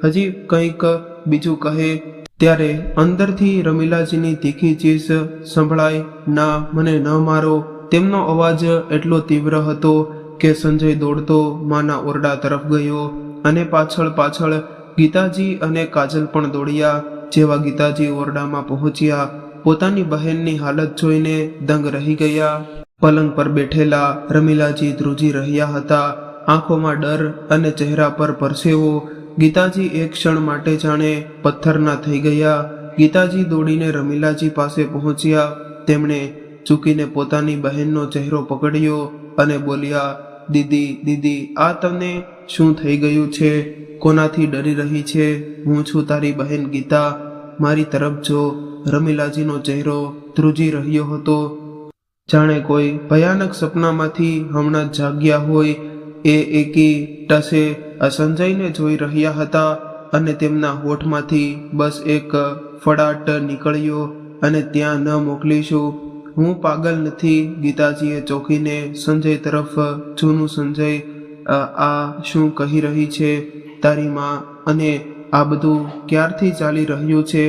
હજી કંઈક બીજું કહે ત્યારે અંદરથી રમીલાજીની તીખી ચીસ સંભળાય, ના, મને ન મારો. તેમનો અવાજ એટલો તીવ્ર હતો કે સંજય દોડતો માના ઓરડા તરફ ગયો અને પાછળ ગીતાજી અને કાજલ પણ દોડ્યા. જેવા ગીતાજી ઓરડામાં પહોંચ્યા, પોતાની બહેનની હાલત જોઈને દંગ રહી ગયા. પલંગ પર બેઠેલા રમીલાજી ધ્રુજી રહ્યા હતા, આંખોમાં ડર અને ચહેરા પર પરસેવો. ગીતાજી એક ક્ષણ માટે જાણે પથ્થરના થઈ ગયા. ગીતાજી દોડીને રમીલાજી પાસે પહોંચ્યા. તેમણે ઝૂકીને પોતાની બહેનનો ચહેરો પકડ્યો અને બોલ્યા, દીદી, આ તને શું થઈ ગયું છે? કોનાથી ડરી રહી છે? હું છું તારી બહેન ગીતા, મારી તરફ જો. રમીલાજીનો ચહેરો ધ્રુજી રહ્યો હતો, જાણે કોઈ ભયાનક સપનામાંથી હમણાં જ જાગ્યા હોય. એ એકી ટસે સંજયને જોઈ રહ્યા હતા અને તેમના હોઠમાંથી બસ એક ફડાટ નીકળ્યો, અને ત્યાં ન મોકલીશું. હું પાગલ નથી. ગીતાજીએ ચોંકીને સંજય તરફ જૂનું સંજય, આ શું કહી રહી છે તારી માં? અને આ બધું ક્યારથી ચાલી રહ્યું છે?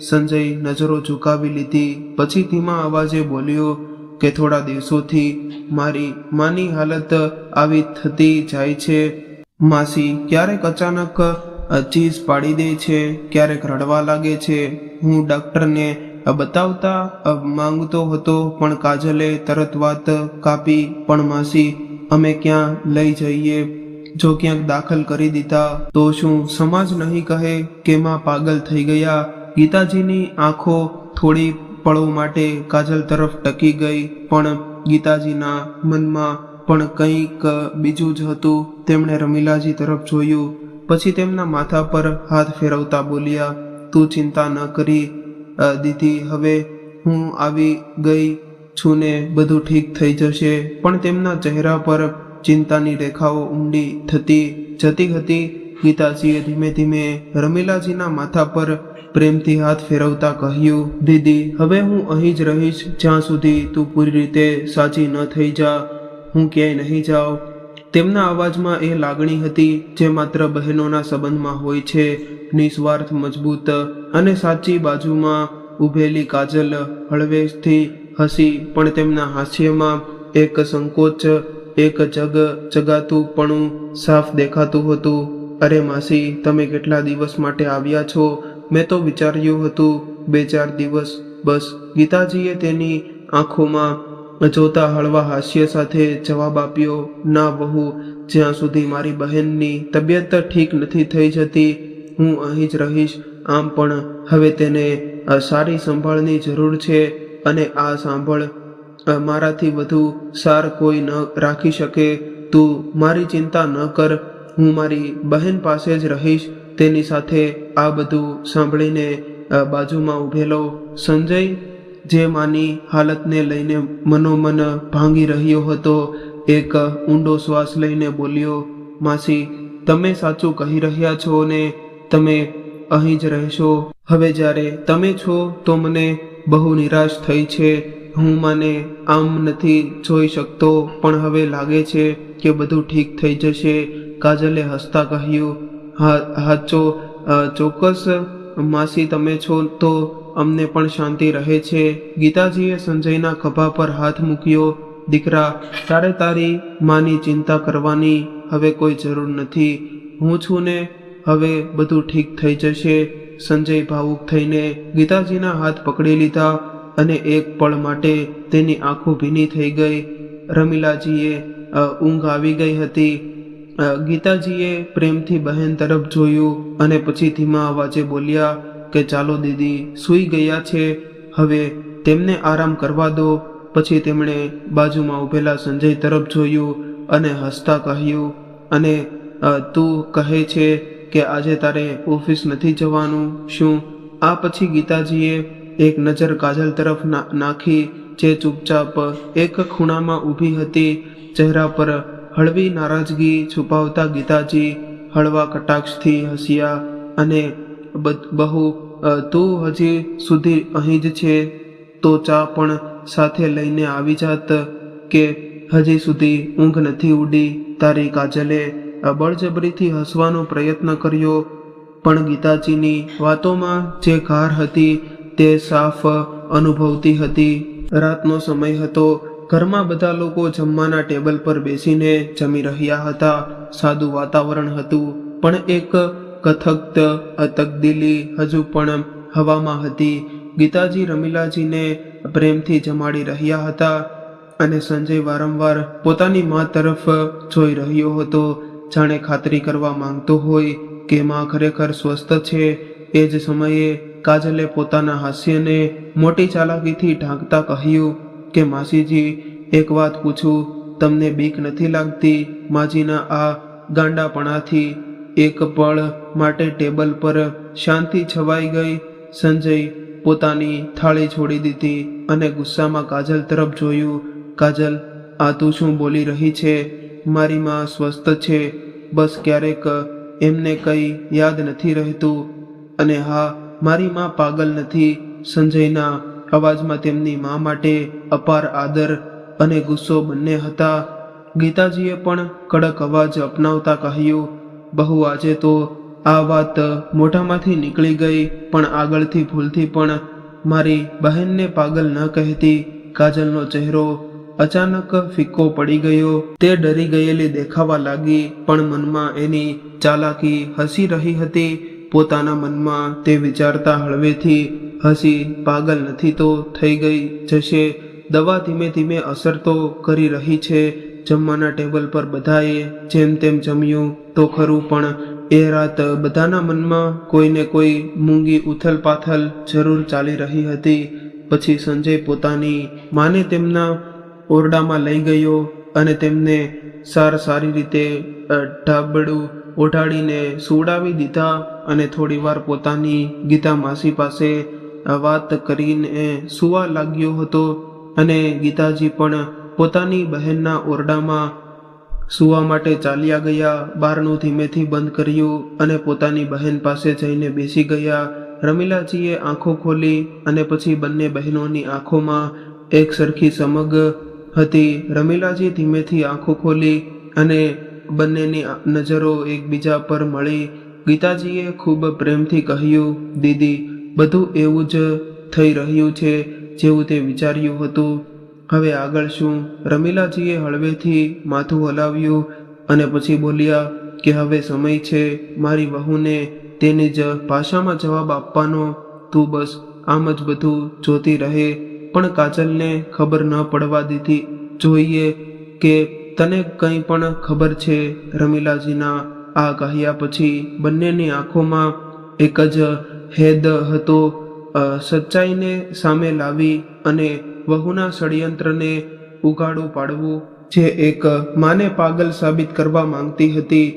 સંજય નજરો ઝુકાવી લીધી, પછી ધીમા અવાજે બોલ્યો કે થોડા દિવસોથી મારી માની હાલત આવી થતી જાય છે. માસી ક્યારેક અચાનક ચીઝ પાડી દે છે, ક્યારેક રડવા લાગે છે. હું ડૉક્ટરને બતાવતા માંગતો હતો પણ કાજલે તરત વાત કાપી. પણ માસી, અમે ક્યાં લઈ જઈએ? જો ક્યાંક દાખલ કરી દીધા તો શું સમાજ નહીં કહે કે માં પાગલ થઈ ગયા? ગીતાજીની આંખો થોડી પળો માટે કાજલ તરફ ટકી ગઈ, પણ ગીતાજીના મનમાં પણ કંઈક બીજું જ હતું. તેમણે રમીલાજી તરફ જોયું, પછી તેમના માથા પર હાથ ફેરવતા બોલ્યા, તું ચિંતા ન કરી દીદી, હવે હું આવી ગઈ છું ને બધું ઠીક થઈ જશે. પણ તેમના ચહેરા પર ચિંતાની રેખાઓ ઊંડી થતી જતી હતી. ગીતાજીએ ધીમે ધીમે રમીલાજીના માથા પર પ્રેમથી હાથ ફેરવતા કહ્યું, દીદી, હવે હું અહીં જ રહીશ જ્યાં સુધી તું પૂરી રીતે સાજી ન થઈ જા. હું ક્યાંય નહીં જાઉં. તેમના અવાજમાં એ લાગણી હતી જે માત્ર બહેનોના સંબંધમાં હોય છે, નિસ્વાર્થ, મજબૂત અને સાચી. બાજુમાં ઊભેલી કાજલ હળવેશથી હસી, પણ તેમના હાસ્યમાં એક સંકોચ, એક જગાતુંપણું સાફ દેખાતું હતું. અરે માસી, તમે કેટલા દિવસ માટે આવ્યા છો? મેં તો વિચાર્યું હતું 2-4 દિવસ બસ. ગીતાજીએ તેની આંખોમાં જોતા હળવા હાસ્ય સાથે જવાબ આપ્યો, ના વહુ, જ્યાં સુધી મારી બહેનની તબિયત ઠીક નથી થઈ જતી હું અહીં જ રહીશ. આમ પણ હવે તેને સારી સંભાળની જરૂર છે, અને આ સાંભળ મારાથી વધુ સાર કોઈ ન રાખી શકે. તું મારી ચિંતા ન કર, હું મારી બહેન પાસે જ રહીશ. તેની સાથે આ બધું સાંભળીને બાજુમાં ઊભેલો સંજય, જે માની હાલતને લઈને મનોમન ભાંગી રહ્યો હતો, એક ઊંડો શ્વાસ લઈને બોલ્યો, માસી, તમે સાચું કહી રહ્યા છો ને? તમે અહીં જ રહેશો? હવે જ્યારે તમે છો તો મને બહુ નિરાશ થઈ છે. હું માને આમ નથી જોઈ શકતો, પણ હવે લાગે છે કે બધું ઠીક થઈ જશે. કાજલે હસતા કહ્યું, ચોક્કસ માસી, તમે છો તો અમને પણ શાંતિ રહે છે. ગીતાજીએ સંજયના ખભા પર હાથ મૂક્યો. દીકરા, તારે તારી માની ચિંતા કરવાની હવે કોઈ જરૂર નથી. હું છું ને, હવે બધું ઠીક થઈ જશે. સંજય ભાવુક થઈને ગીતાજીના હાથ પકડી લીધા અને એક પળ માટે તેની આંખો ભીની થઈ ગઈ. રમીલાજીએ ઊંઘ આવી ગઈ હતી. ગીતાજીએ પ્રેમથી બહેન તરફ જોયું અને પછી ધીમા અવાજે બોલ્યા કે ચાલો દીદી, સૂઈ ગયા છે, હવે તેમને આરામ કરવા દો. પછી તેમણે બાજુમાં ઊભેલા સંજય તરફ જોયું અને હસતા કહ્યું, અને તું કહે છે કે આજે તારે ઓફિસ નથી જવાનું, શું? આ પછી ગીતાજીએ એક નજર કાજલ તરફ નાખી, જે ચૂપચાપ એક ખૂણામાં ઊભી હતી. ચહેરા પર હળવી નારાજગી છુપાવતા ગીતાજી હળવા કટાક્ષથી હસ્યા અને બહુ, તું હજી સુધી અહીં જ છે તો ચા પણ સાથે લઈને આવી જાત, કે હજી સુધી ઊંઘ નથી ઉડી તારી? કાજલે બળજબરીથી હસવાનો પ્રયત્ન કર્યો, પણ ગીતાજીની વાતોમાં જે ધાર હતી તે સાફ અનુભવતી હતી. રાતનો સમય હતો. ઘરમાં બધા લોકો જમવાના ટેબલ પર બેસીને જમી રહ્યા હતા. સાદું વાતાવરણ હતું, પણ એક કથક્ત તકદીલી હજુ પણ હવામાં હતી. ગીતાજી રમીલાજીને પ્રેમથી જમાડી રહ્યા હતા અને સંજય વારંવાર પોતાની મા તરફ જોઈ રહ્યો હતો, જાણે ખાતરી કરવા માંગતો હોય કે મા ખરેખર સ્વસ્થ છે. એ જ સમયે કાજલે પોતાના હાસ્યને મોટી ચાલાકીથી ઢાંકતા કહ્યું કે માસીજી, એક વાત પૂછું, તમને બીક નથી લાગતી માજીના આ ગાંડાપણાથી? એક પળ માટે ટેબલ પર શાંતિ છવાઈ ગઈ. સંજય પોતાની થાળી છોડી દીધી અને ગુસ્સામાં કાજલ તરફ જોયું. કાજલ, આ તું શું બોલી રહી છે? મારી માં સ્વસ્થ છે, બસ ક્યારેક એમને કંઈ યાદ નથી રહેતું. અને હા, મારી માં પાગલ નથી. સંજયના અવાજમાં તેમની મા માટે અપાર આદર અને ગુસ્સો બંને હતા. ગીતાજીએ પણ કડક અવાજ અપનાવતા કહ્યું, બહુ, આજે તો આ વાત મોઢામાંથી નીકળી ગઈ, પણ આગળથી ભૂલથી પણ મારી બહેનને પાગલ ન કહેતી. કાજલનો ચહેરો અચાનક ફિક્કો પડી ગયો. તે ડરી ગયેલી દેખાવા લાગી, પણ મનમાં એની ચાલાકી હસી રહી હતી. પોતાના મનમાં તે વિચારતા હળવેથી હસી, પાગલ નથી તો થઈ ગઈ જશે. દવા ધીમે ધીમે અસર તો કરી રહી છે. જમવાના ટેબલ પર બધાએ જેમ તેમ જમ્યું તો ખરું, પણ એ રાત બધાના મનમાં કોઈને કોઈ મૂંગી ઉથલ પાથલ જરૂર ચાલી રહી હતી. પછી સંજય પોતાની માને તેમના ઓરડામાં લઈ ગયો અને તેમને સારી રીતે ઢાબડું ઓઢાડીને સુવડાવી દીધા અને થોડીવાર પોતાની ગીતા માસી પાસે વાત કરીને સૂવા લાગ્યો હતો. અને ગીતાજી પણ પોતાની બહેનના ઓરડામાં સૂવા માટે ચાલ્યા ગયા. બારણું ધીમેથી બંધ કર્યું અને પોતાની બહેન પાસે જઈને બેસી ગયા. રમીલાજીએ આંખો ખોલી અને પછી બંને બહેનોની આંખોમાં એક સરખી સમગ હતી. રમીલાજી ધીમેથી આંખો ખોલી અને બંનેની નજરો એકબીજા પર મળી. ગીતાજીએ ખૂબ પ્રેમથી કહ્યું, દીદી, બધું એવું જ થઈ રહ્યું છે જેવું તે વિચાર્યું હતું. હવે આગળ શું? રમીલાજીએ હળવેથી માથું હલાવ્યું અને પછી બોલ્યા કે હવે સમય છે મારી વહુને તેની જ ભાષામાં જવાબ આપવાનો. તું બસ આમ જ બધું જોતી રહે, પણ કાજલને ખબર ન પડવા દીધી જોઈએ કે તને કંઈ પણ ખબર છે. રમીલાજીના આ કહ્યા પછી બંનેની આંખોમાં એક જ હેદ હતો, સચ્ચાઈને સામે લાવી અને વહુના ષડયંત્રને ઉઘાડું પાડવું, જે એક માને પાગલ સાબિત કરવા માંગતી હતી.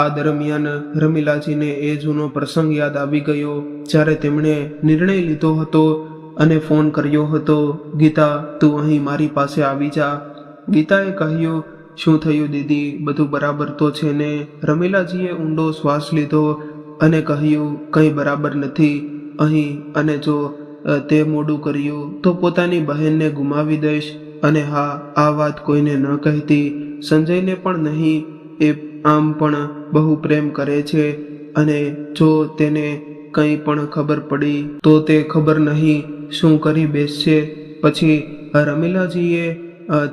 આ દરમિયાન રમીલાજીને એ જૂનો પ્રસંગ યાદ આવી ગયો, જ્યારે તેમણે નિર્ણય લીધો હતો અને ફોન કર્યો હતો, ગીતા, તું અહીં મારી પાસે આવી જા. ગીતાએ કહ્યું, શું થયું દીદી, બધું બરાબર તો છે ને? રમીલાજીએ ઊંડો શ્વાસ લીધો અને કહ્યું, કંઈ બરાબર નથી અહીં, અને જો તે મોડું કર્યું તો પોતાની બહેનને ગુમાવી દઈશ. અને હા, આ વાત કોઈને ન કહેતી, સંજયને પણ નહીં. એ આમ પણ બહુ પ્રેમ કરે છે, અને જો તેને કંઈ પણ ખબર પડી તો તે ખબર નહીં શું કરી બેસશે. પછી રમીલાજીએ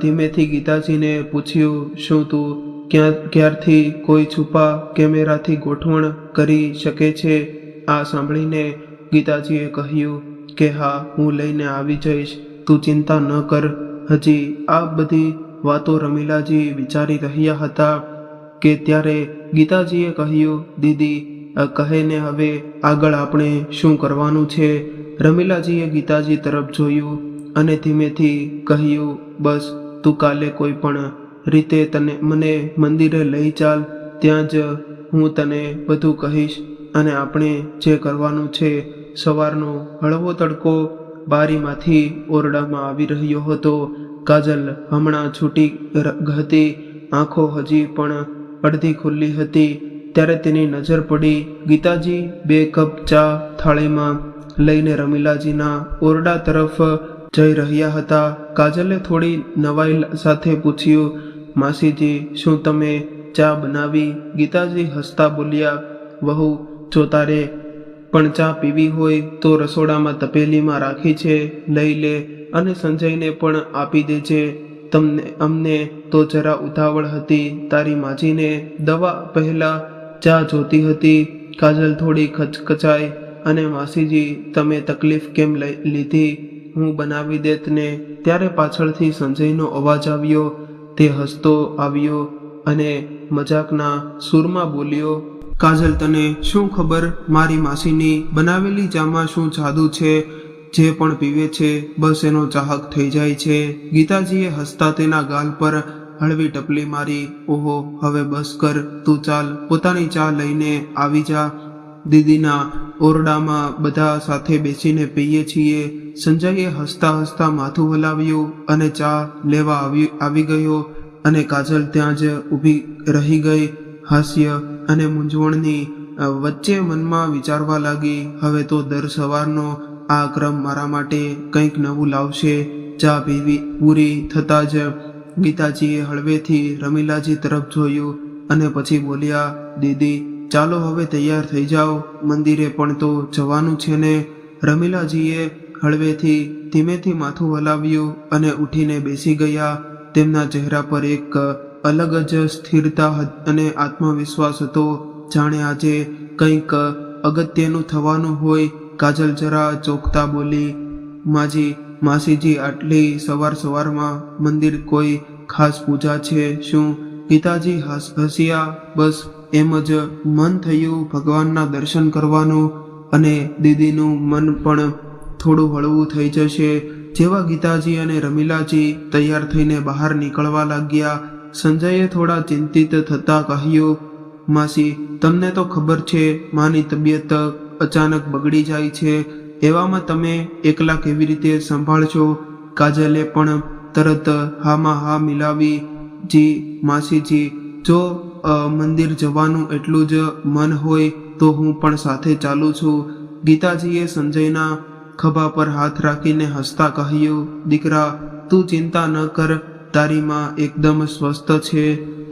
ધીમેથી ગીતાજીને પૂછ્યું, શું તું ક્યારથી કોઈ છુપા કેમેરાથી ગોઠવણ કરી શકે છે? આ સાંભળીને ગીતાજીએ કહ્યું કે હા, હું લઈને આવી જઈશ, તું ચિંતા ન કર. હજી આ બધી વાતો રમીલાજી વિચારી રહ્યા હતા કે ત્યારે ગીતાજીએ કહ્યું, દીદી કહે ને હવે આગળ આપણે શું કરવાનું છે? રમીલાજીએ ગીતાજી તરફ જોયું અને ધીમેથી કહ્યું, બસ તું કાલે કોઈ પણ રીતે મને મંદિરે લઈ ચાલ, ત્યાં જ હું તને બધું કહીશ અને આપણે જે કરવાનું છે. સવારનો હળવો તડકો બારીમાંથી ઓરડામાં આવી રહ્યો હતો. કાજલ હમણાં છૂટી હતી, આંખો હજી પણ અડધી ખુલ્લી હતી. ત્યારે તેની નજર પડી. ગીતાજી 2 કપ ચા થાળીમાં લઈને રમીલાજીના ઓરડા તરફ જઈ રહ્યા હતા. કાજલે થોડી નવાઈ સાથે પૂછ્યું, માસીજી શું તમે ચા બનાવી? ગીતાજી હસતા બોલ્યા, વહુ જો તારે પણ ચા પીવી હોય તો રસોડામાં તપેલીમાં રાખી છે, લઈ લે અને સંજયને પણ આપી દેજે. અમને તો જરા ઉતાવળ હતી, તારી માજીને દવા પહેલા ચા જોતી હતી. કાજલ થોડી ખચખચાઈ અને માસીજી તમે તકલીફ કેમ લીધી? હું બનાવી દેત ને. ત્યારે પાછળથી સંજયનો અવાજ આવ્યો. તે હસતો આવ્યો અને મજાકના સૂરમાં બોલ્યો, કાજલ તને શું ખબર મારી માસીની બનાવેલી ચામાં શું જાદુ છે? જે પણ પીવે છે બસ એનો ચાહક થઈ જાય છે. ગીતાજીએ હસતા તેના ગાલ પર હળવી ટપલી મારી. ઓહો, હવે બસ કર, તું ચાલ પોતાની ચા લઈને આવી જા. દીદીના ઓરડામાં બધા સાથે બેસીને પીએ છીએ. સંજયે હસતા હસતા માથું હલાવ્યું અને ચા લેવા આવી ગયો અને કાજલ ત્યાં જ ઊભી રહી ગઈ. હાસ્ય અને મૂંઝવણની વચ્ચે મનમાં વિચારવા લાગી, હવે તો દર સવારનો આ ક્રમ મારા માટે કંઈક નવું લાવશે. ચા પીવી પૂરી થતાં જ ગીતાજીએ હળવેથી રમીલાજી તરફ જોયું અને પછી બોલ્યા, દીદી ચાલો હવે તૈયાર થઈ જાઓ, મંદિરે પણ તો જવાનું છે ને. રમીલાજીએ હળવેથી ધીમેથી માથું હલાવ્યું અને ઉઠીને બેસી ગયા. તેમના ચહેરા પર એક અલગ જ સ્થિરતા અને આત્મવિશ્વાસ હતો, જાણે આજે કંઈક અગત્યનું થવાનું હોય. કાજલ જરા ચોંકતા બોલી, માસીજી આટલી સવારમાં મંદિર કોઈ ખાસ પૂજા છે શું? પિતાજી હસ્યા. બસ એમ જ મન થયું ભગવાનના દર્શન કરવાનું અને દીદીનું મન પણ થોડું હળવું થઈ જશે. જેવા ગીતાજી અને રમીલાજી તૈયાર થઈને બહાર નીકળવા લાગ્યા, સંજયે થોડા ચિંતિત થતા કહ્યું, માસી તમને તો ખબર છે માની તબિયત અચાનક બગડી જાય છે, એવામાં તમે એકલા કેવી રીતે સંભાળશો? કાજલે પણ તરત હામાં હા મિલાવી, જી માસીજી, જો મંદિર જવાનું એટલું જ મન હોય તો હું પણ સાથે ચાલું છું. ગીતાજીએ સંજયના ખભા પર હાથ રાખીને હસતા કહ્યું, દીકરા તું ચિંતા ન કર, તારી માં એકદમ સ્વસ્થ છે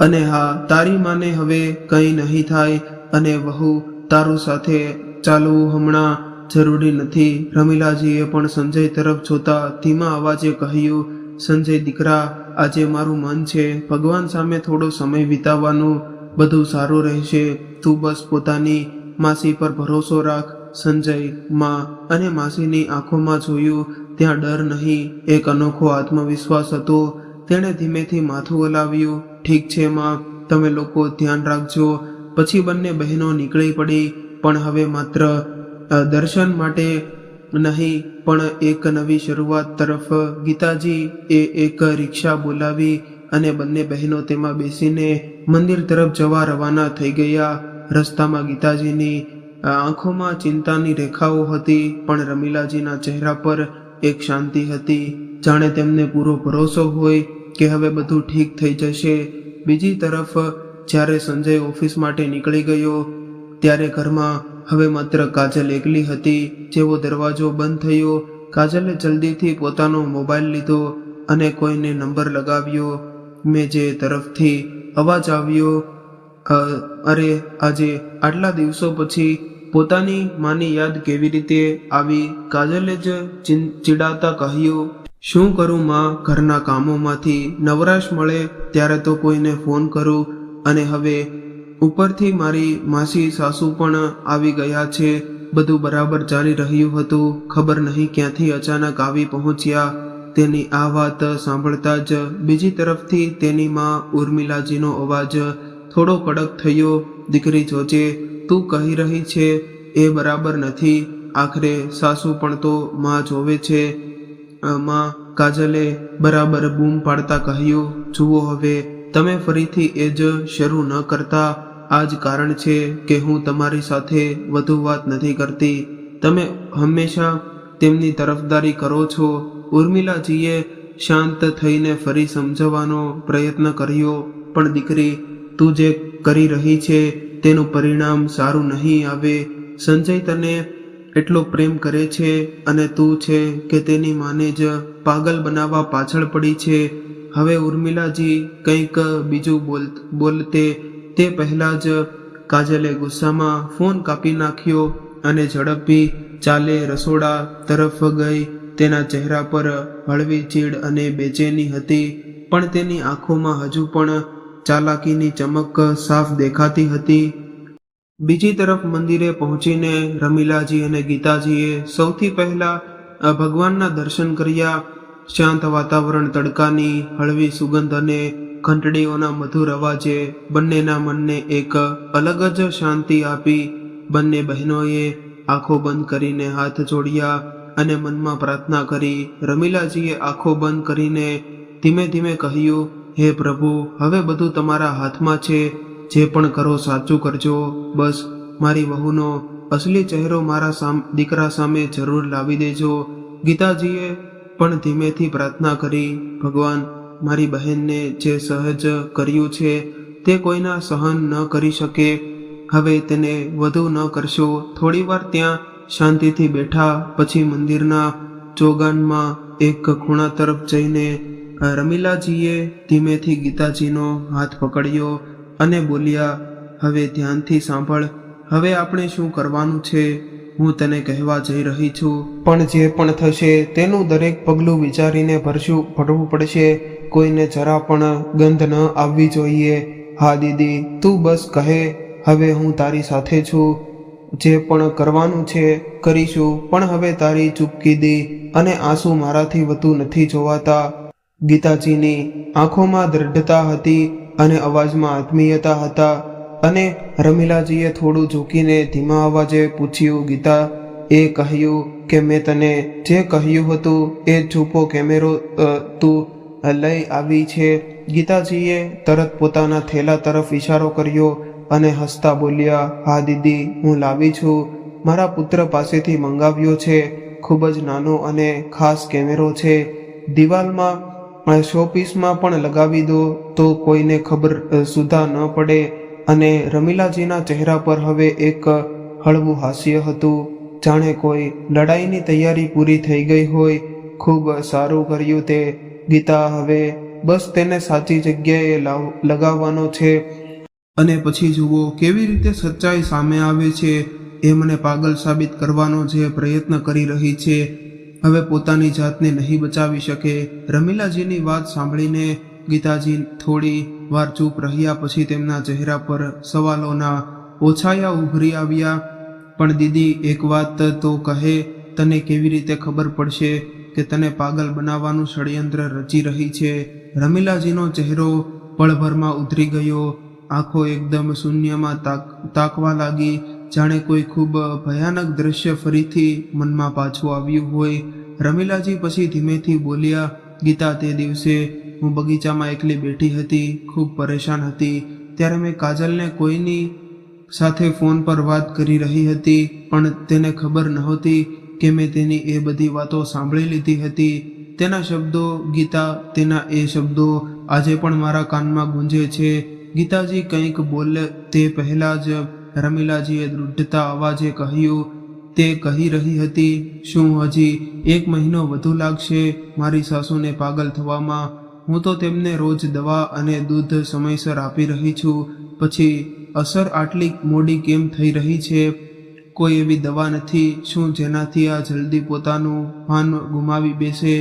અને હા, તારી માને હવે કંઈ નહીં થાય અને વહુ તારું સાથે ચાલવું હમણાં જરૂરી નથી. રમીલાજીએ પણ સંજય તરફ જોતા ધીમા અવાજે કહ્યું, સંજય દીકરા, આજે મારું મન છે ભગવાન સામે થોડો સમય વિતાવવાનું, બધું સારું રહેશે, તું બસ પોતાની માસી પર ભરોસો રાખ. સંજય માં અને માસીની આંખોમાં જોયું ત્યાં ડર નહીં, એક અનોખો આત્મવિશ્વાસ હતો. તેણે ધીમેથી માથું હલાવ્યું, ઠીક છે માં, તમે લોકો ધ્યાન રાખજો. પછી બંને બહેનો નીકળી પડી, પણ હવે માત્ર દર્શન માટે નહીં પણ એક નવી શરૂઆત તરફ. ગીતાજી એક રિક્ષા બોલાવી અને બંને બહેનો તેમાં બેસીને મંદિર તરફ જવા રવાના થઈ ગયા. રસ્તામાં ગીતાજીની આંખોમાં ચિંતાની રેખાઓ હતી, પણ રમીલાજીના ચહેરા પર એક શાંતિ હતી, જાણે તેમને પૂરો ભરોસો હોય કે હવે બધું ઠીક થઈ જશે. બીજી તરફ જ્યારે સંજય ઓફિસ માટે નીકળી ગયો ત્યારે ઘરમાં હવે માત્ર કાજલ એકલી હતી. જેવો દરવાજો બંધ થયો, કાજલે જલ્દીથી પોતાનો મોબાઈલ લીધો અને કોઈને નંબર લગાવ્યો. મેજે તરફથી અવાજ આવ્યો, અરે આજે આટલા દિવસો પછી પોતાની માની યાદ કેવી રીતે આવી કાજલે જ ચીડાતા કહ્યું, શું કરું માં, ઘરના કામોમાંથી નવરાશ મળે ત્યારે તો કોઈને ફોન કરું અને હવે ઉપરથી મારી માસી સાસુ પણ આવી ગયા છે. બધું બરાબર ચાલી રહ્યું હતું, ખબર નહીં ક્યાંથી અચાનક આવી પહોંચ્યા. તેની આ વાત સાંભળતા જ બીજી તરફથી તેની માં ઉર્મિલાજીનો અવાજ થોડો કડક થયો. દીકરી જોજે, તું કહી રહી છે એ બરાબર નથી. આખરે સાસુ પણ તો માં જોવે છે. માં, કાજલે બરાબર બૂમ પાડતા કહ્યું, જુઓ હવે તમે ફરીથી એ જ શરૂ ન કરતા. આ જ કારણ છે કે હું તમારી સાથે વધુ વાત નથી કરતી. તમે હંમેશા તેમની તરફદારી કરો છો. ઉર્મિલાજીએ શાંત થઈને ફરી સમજાવવાનો પ્રયત્ન કર્યો, પણ દીકરી, તું જે કરી રહી છે તેનું પરિણામ સારું નહીં આવે. સંજય તને એટલો પ્રેમ કરે છે અને તું છે કે તેની માને જ પાગલ બનાવવા પાછળ પડી છે. હવે ઉર્મિલાજી કંઈક બીજું બોલતે તે પહેલા જ કાજલે ગુસ્સામાં ફોન કાપી નાખ્યો અને ઝડપી ચાલે રસોડા તરફ ગઈ. તેના ચહેરા પર હળવી ચીડ અને બેચેની હતી, પણ તેની આંખોમાં હજુ પણ ચાલાકીની ચમક સાફ દેખાતી હતી. બીજી તરફ મંદિરે પહોંચીને રમીલાજી અને ગીતાજીએ સૌથી પહેલા ભગવાનના દર્શન કર્યા. શાંત વાતાવરણ, તડકાની હળવી સુગંધ અને ઘંટડીઓના મધુર અવાજે બંનેના મનને એક અલગ જ શાંતિ આપી. બંને બહેનોએ આંખો બંધ કરીને હાથ જોડ્યા અને મનમાં પ્રાર્થના કરી. રમીલાજીએ આંખો બંધ કરીને ધીમે ધીમે કહ્યું, હે પ્રભુ, હવે બધું તમારા હાથમાં છે. જે પણ કરો સાચું કરજો. બસ મારી વહુનો અસલી ચહેરો મારા દીકરા સામે જરૂર લાવી દેજો. ગીતાજીએ પણ ધીમેથી પ્રાર્થના કરી, ભગવાન, મારી બહેનને જે સહજ કર્યું છે તે કોઈના સહન ન કરી શકે. હવે તેને વધુ ન કરશો. થોડીવાર ત્યાં શાંતિથી બેઠા પછી મંદિરના ચોગાનમાં એક ખૂણા તરફ જઈને રમીલાજીએ ધીમેથી ગીતાજીનો હાથ પકડ્યો અને બોલ્યા, હવે ધ્યાનથી સાંભળ. હવે આપણે શું કરવાનું છે હું તને કહેવા જઈ રહી છું, પણ જે પણ થશે તેનું દરેક પગલું વિચારીને ભરવું પડશે. કોઈને જરા પણ ગંધ ન આવવી જોઈએ. હા દીદી, તું બસ કહે, હવે હું તારી સાથે છું. જે પણ કરવાનું છે કરીશું, પણ હવે તારી ચૂપકીદી અને આંસુ મારાથી વધુ નથી જોવાતા. ગીતાજીની આંખોમાં દૃઢતા હતી અને અવાજમાં આત્મીયતા હતા. અને રમીલાજીએ થોડું ઝૂકીને ધીમા અવાજે પૂછ્યું, ગીતા, એ કહ્યું કે મેં તને જે કહ્યું હતું એ છૂપો કેમેરો તું લઈ આવી છે? ગીતાજીએ તરત પોતાના થેલા તરફ ઇશારો કર્યો અને હસતા બોલ્યા, હા દીદી, હું લાવી છું. મારા પુત્ર પાસેથી મંગાવ્યો છે. ખૂબ જ નાનો અને ખાસ કેમેરો છે. દિવાલમાં શોપીસમાં પણ લગાવી દો તો કોઈને ખબર સુધા ન પડે. અને રમીલાજીના ચહેરા પર હવે એક હળવું હાસ્ય હતું, જાણે કોઈ લડાઈની તૈયારી પૂરી થઈ ગઈ હોય. ખૂબ સારું કર્યું તે, ગીતા. હવે બસ તેને સાચી જગ્યાએ લગાવવાનો છે અને પછી જુઓ કેવી રીતે સચ્ચાઈ સામે આવે છે. એ મને પાગલ સાબિત કરવાનો જે પ્રયત્ન કરી રહી છે, હવે પોતાની જાતને નહીં બચાવી શકે. રમીલાજીની વાત સાંભળીને ગીતાજી થોડી વાર ચૂપ રહ્યા. પછી તેમના ચહેરા પર સવાલોના ઓછાયા ઉભરી આવ્યા. પણ દીદી, એક વાત તો કહે, તને કેવી રીતે ખબર પડશે કે તને પાગલ બનાવવાનું ષડયંત્ર રચી રહી છે? રમીલાજીનો ચહેરો પળભરમાં ઉતરી ગયો. આંખો એકદમ શૂન્યમાં તાકવા લાગી, જાણે કોઈ ખૂબ ભયાનક દ્રશ્ય ફરીથી મનમાં પાછું આવ્યું હોય. રમીલાજી પછી ધીમેથી બોલ્યા, ગીતા, તે દિવસે હું બગીચામાં એકલી બેઠી હતી, ખૂબ પરેશાન હતી. ત્યારે મેં કાજલને કોઈની સાથે ફોન પર વાત કરી રહી હતી, પણ તેને ખબર નહોતી કે મેં તેની એ બધી વાતો સાંભળી લીધી હતી. તેના શબ્દો, ગીતા, તેના એ શબ્દો આજે પણ મારા કાનમાં ગુંજે છે. ગીતાજી કંઈક બોલે તે પહેલા જ રમીલાજીએ દૃઢતા અવાજે કહ્યું, તે કહી રહી હતી, શું હજી 1 મહિનો વધુ લાગશે મારી સાસુને પાગલ થવામાં? હું તો તેમને રોજ દવા અને દૂધ સમયસર આપી રહી છું, પછી અસર આટલી મોડી કેમ થઈ રહી છે? કોઈ એવી દવા નથી શું જેનાથી આ જલ્દી પોતાનું ભાન ગુમાવી બેસે?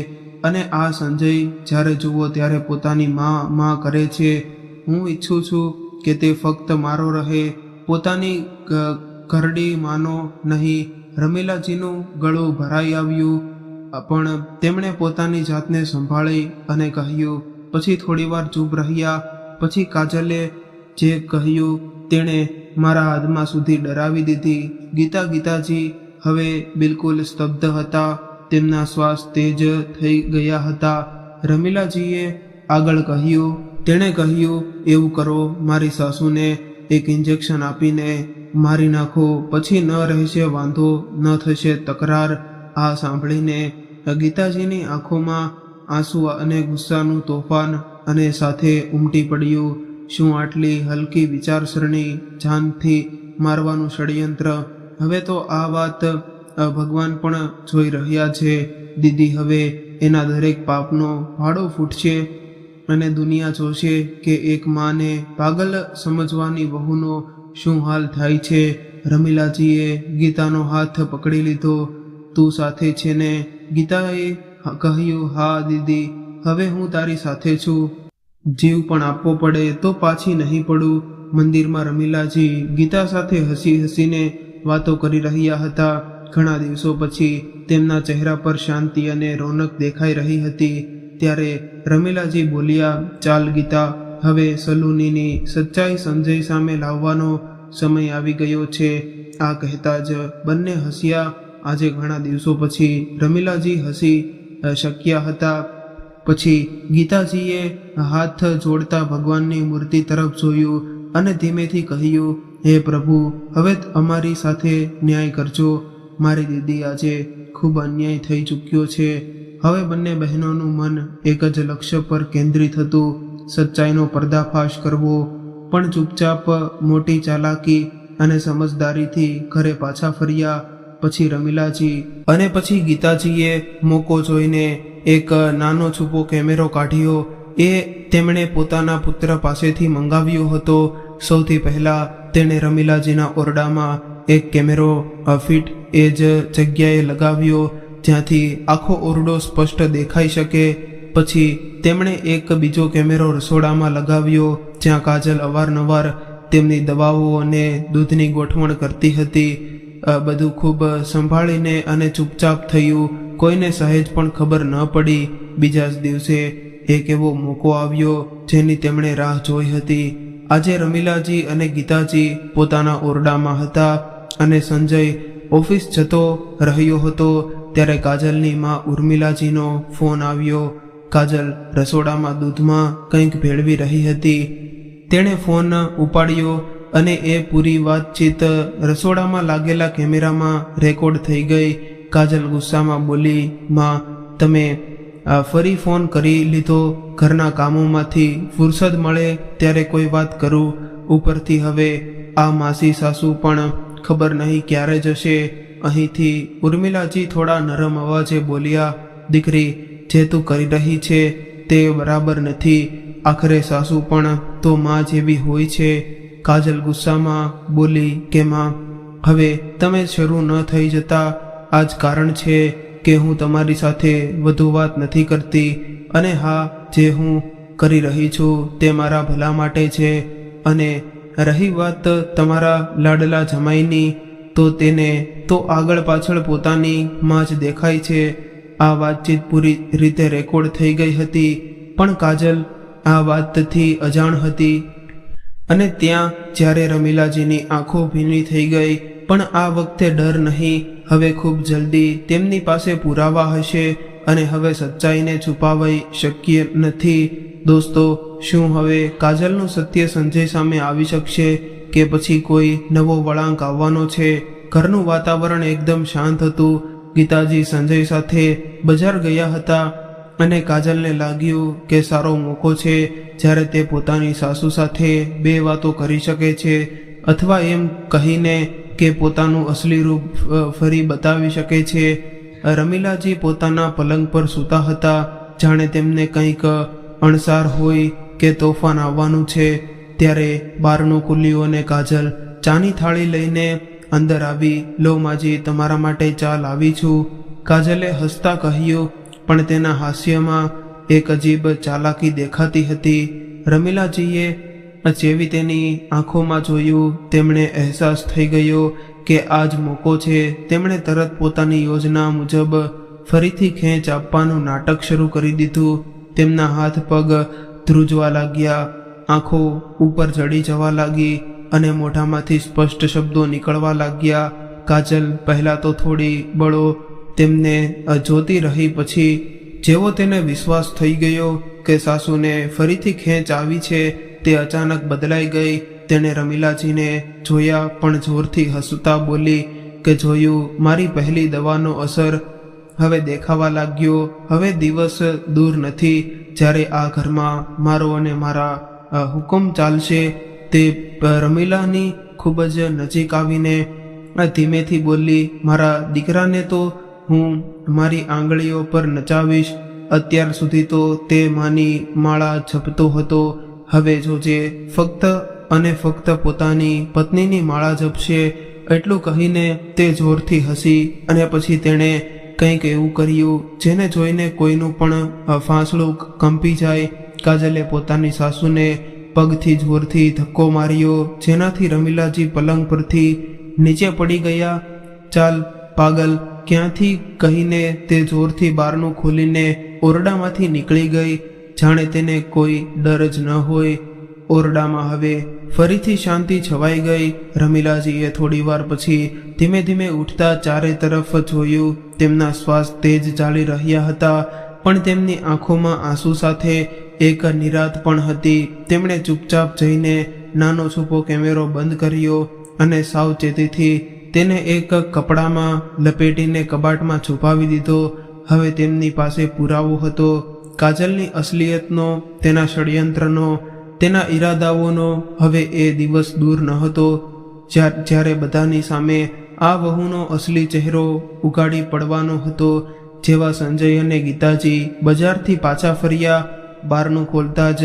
અને આ સંજય જ્યારે જુઓ ત્યારે પોતાની માં કરે છે. હું ઈચ્છું છું કે તે ફક્ત મારો રહે, પોતાની ઘરડી માનો નહીં. રમીલાજીનું ગળું ભરાઈ આવ્યું, પણ તેમણે પોતાની જાતને સંભાળી અને કહ્યું. પછી થોડીવાર ચૂપ રહ્યા. પછી કાજલે જે કહ્યું તેણે મારા આત્મા સુધી ડરાવી દીધી. ગીતાજી હવે બિલકુલ સ્તબ્ધ હતા. તેમના શ્વાસ તેજ થઈ ગયા હતા. રમીલાજીએ આગળ કહ્યું. તેણે કહ્યું, એવું કરો, મારી સાસુને એક ઇન્જેક્શન આપીને મારી નાખો, પછી ન રહેશે વાંધો, ન થશે તકરાર. આ સાંભળીને ગીતાજીની આંખોમાં આંસુ અને ગુસ્સાનું તોફાન અને સાથે ઉમટી પડ્યું. શું આટલી હલકી વિચારસરણી, જાનથી મારવાનું ષડયંત્ર? હવે તો આ વાત ભગવાન પણ જોઈ રહ્યા છે. દીદી હવે એના દરેક પાપનો ભાડો ફૂટશે અને દુનિયા જોશે કે એક માને પાગલ સમજવાની વહુનો શું હાલ થાય છે. રમીલાજીએ ગીતાનો હાથ પકડી લીધો. તું સાથે છે ને? ગીતાએ કહ્યું, હા દીદી, હવે હું તારી સાથે છું. જીવ પણ આપવો પડે તો પાછી નહીં પડું. મંદિરમાં રમીલાજી ગીતા સાથે હસી હસીને વાતો કરી રહ્યા હતા. ઘણા દિવસો પછી તેમના ચહેરા પર શાંતિ અને રોનક દેખાઈ રહી હતી. ત્યારે રમીલાજી બોલ્યા, ચાલ ગીતા, હવે સલૂનીની સચ્ચાઈ સંજય સામે લાવવાનો સમય આવી ગયો છે. આ કહેતા જ બંને હસ્યા. આજે ઘણા દિવસો પછી રમીલાજી હસી શક્યા હતા. પછી ગીતાજીએ હાથ જોડતા ભગવાનની મૂર્તિ તરફ જોયું અને ધીમેથી કહ્યું, હે પ્રભુ, હવે અમારી સાથે ન્યાય કરજો. મારી દીદી આજે ખૂબ અન્યાય થઈ ચૂક્યો છે. હવે બંને બહેનોનું મન એક જ લક્ષ્ય પર કેન્દ્રિત હતું, સચ્ચાઈનો પર્દાફાશ કરવો. પણ ચૂપચાપ મોટી ચાલાકી અને સમજદારીથી ઘરે પાછા ફર્યા. પછી રમીલાજી અને પછી ગીતાજીએ મોકો જોઈને એક નાનો છૂપો કેમેરો કાઢ્યો. એ તેમણે પોતાના પુત્ર પાસેથી મંગાવ્યો હતો. સૌથી પહેલા તેણે રમીલાજીના ઓરડામાં એક કેમેરો ફિટ એ જ જગ્યાએ લગાવ્યો જ્યાંથી આખો ઓરડો સ્પષ્ટ દેખાઈ શકે. પછી તેમણે એક બીજો કેમેરો રસોડામાં લગાવ્યો જ્યાં કાજલ અવારનવાર તેમની દવાઓ અને દૂધની ગોઠવણ કરતી હતી. બધું ખૂબ સંભાળીને અને ચૂપચાપ થયું. કોઈને સહેજ પણ ખબર ન પડી. બીજા જ દિવસે એક એવો મોકો આવ્યો જેની તેમણે રાહ જોઈ હતી. આજે રમીલાજી અને ગીતાજી પોતાના ઓરડામાં હતા અને સંજય ઓફિસ જતો રહ્યો હતો. ત્યારે કાજલની માં ઉર્મિલાજીનો ફોન આવ્યો. કાજલ રસોડામાં દૂધમાં કંઈક ભેળવી રહી હતી. તેણે ફોન ઉપાડ્યો અને એ પૂરી વાતચીત રસોડામાં લાગેલા કેમેરામાં રેકોર્ડ થઈ ગઈ. કાજલ ગુસ્સામાં બોલી, માં, તમે ફરી ફોન કરી લીધો. ઘરના કામોમાંથી ફુરસદ મળે ત્યારે કોઈ વાત કરું. ઉપરથી હવે આ માસી સાસુ પણ ખબર નહીં ક્યારે જશે. અહીંથી ઉર્મિલાજી થોડા નરમ અવાજે બોલ્યા, દીકરી, જે તું કરી રહી છે તે બરાબર નથી. આખરે સાસુ પણ તો માં જેવી હોય છે. કાજલ ગુસ્સામાં બોલી કે માં, હવે તમે શરૂ ન થઈ જતા. આ જ કારણ છે કે હું તમારી સાથે વધુ વાત નથી કરતી. અને હા, જે હું કરી રહી છું તે મારા ભલા માટે છે. અને રહી વાત તમારા લાડલા જમાઈની, તો તેને તો આગળ પાછળ પોતાની માં જ દેખાય છે. આ વાતચીત પૂરી રીતે રેકોર્ડ થઈ ગઈ હતી, પણ કાજલ આ વાતથી અજાણ હતી. અને ત્યાં જ્યારે રમીલાજીની આંખો ભીની થઈ ગઈ, પણ આ વખતે ડર નહીં. હવે ખૂબ જલ્દી તેમની પાસે પુરાવા હશે અને હવે સચ્ચાઈને છુપાવવી શક્ય નથી. દોસ્તો, શું હવે કાજલનું સત્ય સંજય સામે આવી શકશે કે પછી કોઈ નવો વળાંક આવવાનો છે? ઘરનું વાતાવરણ એકદમ શાંત હતું. ગીતાજી સંજય સાથે બજાર ગયા હતા અને કાજલને લાગ્યું કે સારો મોકો છે જ્યારે તે પોતાની સાસુ સાથે બે વાતો કરી શકે છે, અથવા એમ કહીને કે પોતાનું અસલી રૂપ ફરી બતાવી શકે છે. રમીલાજી પોતાના પલંગ પર સૂતા હતા, જાણે તેમને કંઈક અણસાર હોય કે તોફાન આવવાનું છે. ત્યારે બારણું ખુલ્યું અને કાજલ ચાની થાળી લઈને અંદર આવી, લો માજી, તમારા માટે ચા લાવી છું. કાજલે હસતા કહ્યું, પણ તેના હાસ્યમાં એક અજીબ ચાલાકી દેખાતી હતી. રમીલાજીએ જેવી તેની આંખોમાં જોયું, તેમણે અહેસાસ થઈ ગયો કે આ જ મોકો છે. તેમણે તરત પોતાની યોજના મુજબ ફરીથી ખેંચ આપવાનું નાટક શરૂ કરી દીધું. તેમના હાથ પગ ધ્રુજવા લાગ્યા, આંખો ઉપર ચડી જવા લાગી અને મોઢામાંથી સ્પષ્ટ શબ્દો નીકળવા લાગ્યા. કાજલ પહેલા તો થોડી બળો તેમને જોતી રહી, પછી જેવો તેને વિશ્વાસ થઈ ગયો કે સાસુને ફરીથી ખેંચ આવી છે, તે અચાનક બદલાઈ ગઈ. તેણે રમીલાજીને જોયા પણ જોરથી હસતા બોલી કે જોયું, મારી પહેલી દવાનો અસર હવે દેખાવા લાગ્યો. હવે દિવસ દૂર નથી જ્યારે આ ઘરમાં મારો અને મારા હુકમ ચાલશે. તે રમીલાની ખૂબ જ નજીક આવીને ધીમેથી બોલી, મારા દીકરાને તો હું મારી આંગળીઓ પર નચાવીશ. અત્યાર સુધી તો તે માની માળા જપતો હતો, હવે જોજે ફક્ત અને ફક્ત પોતાની પત્નીની માળા જપશે. એટલું કહીને તે જોરથી હસી અને પછી તેણે કંઈક એવું કર્યું જેને જોઈને કોઈનું પણ ફાંસળું કંપી જાય. કાજલે પોતાની સાસુને પગથી જોરથી ધક્કો માર્યો, જેનાથી રમીલાજી પલંગ પરથી નીચે પડી ગયા. ચાલ પાગલ, ક્યાંથી કહીને તે જોરથી બારણું ખોલીને ઓરડામાંથી નીકળી ગઈ, જાણે તેને કોઈ ડર જ ન હોય. ઓરડામાં હવે ફરીથી શાંતિ છવાઈ ગઈ. રમીલાજીએ થોડી વાર પછી ધીમે ધીમે ઉઠતા ચારે તરફ જોયું. તેમના શ્વાસ તેજ ચાલી રહ્યા હતા, પણ તેમની આંખોમાં આંસુ સાથે એક નિરાત પણ હતી. તેમણે ચૂપચાપ જઈને નાનો છૂપો કેમેરો બંધ કર્યો અને સાવચેતીથી તેને એક કપડામાં લપેટીને કબાટમાં છુપાવી દીધો. હવે તેમની પાસે પુરાવો હતો, કાજલની અસલિયતનો, તેના ષડયંત્રનો, તેના ઈરાદાઓનો. હવે એ દિવસ દૂર ન હતો જ્યારે બધાની સામે આ વહુનો અસલી ચહેરો ઉગાડી પડવાનો હતો. જેવા સંજય અને ગીતાજી બજારથી પાછા ફર્યા, બારણું ખોલતા જ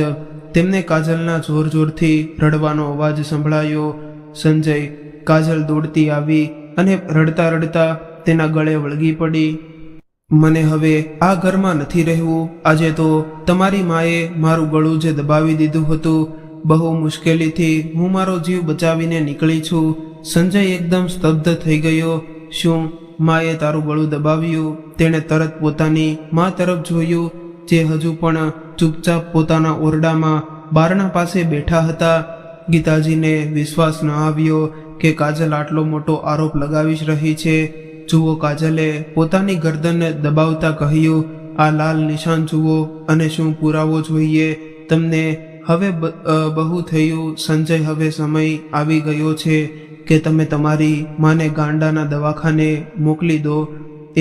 તેમને કાજલના જોર જોરથી રડવાનો અવાજ સંભળાયો. સંજય, કાજલ દોડતી આવી અને રડતા રડતા તેના ગળે વળગી પડી. મને હવે આ ઘરમાં નથી રહેવું. આજે તો તમારી માએ મારું ગળું જે દબાવી દીધું હતું, બહુ મુશ્કેલીથી હું મારો જીવ બચાવીને નીકળી છું. સંજય એકદમ સ્તબ્ધ થઈ ગયો. શું માએ તારું ગળું દબાવ્યું? તેણે તરત પોતાની મા તરફ જોયું, જે હજુ પણ ચૂપચાપ પોતાના ઓરડામાં બારણા પાસે બેઠા હતા. ગીતાજીને વિશ્વાસ ન આવ્યો કે કાજલ આટલો મોટો આરોપ લગાવી જ રહી છે. જુઓ, કાજલે પોતાની ગરદન દબાવતા કહ્યું, આ લાલ નિશાન જુઓ અને શું પુરાવો જોઈએ તમને? હવે બહુ થયું સંજય, હવે સમય આવી ગયો છે કે તમે તમારી માને ગાંડાના દવાખાને મોકલી દો,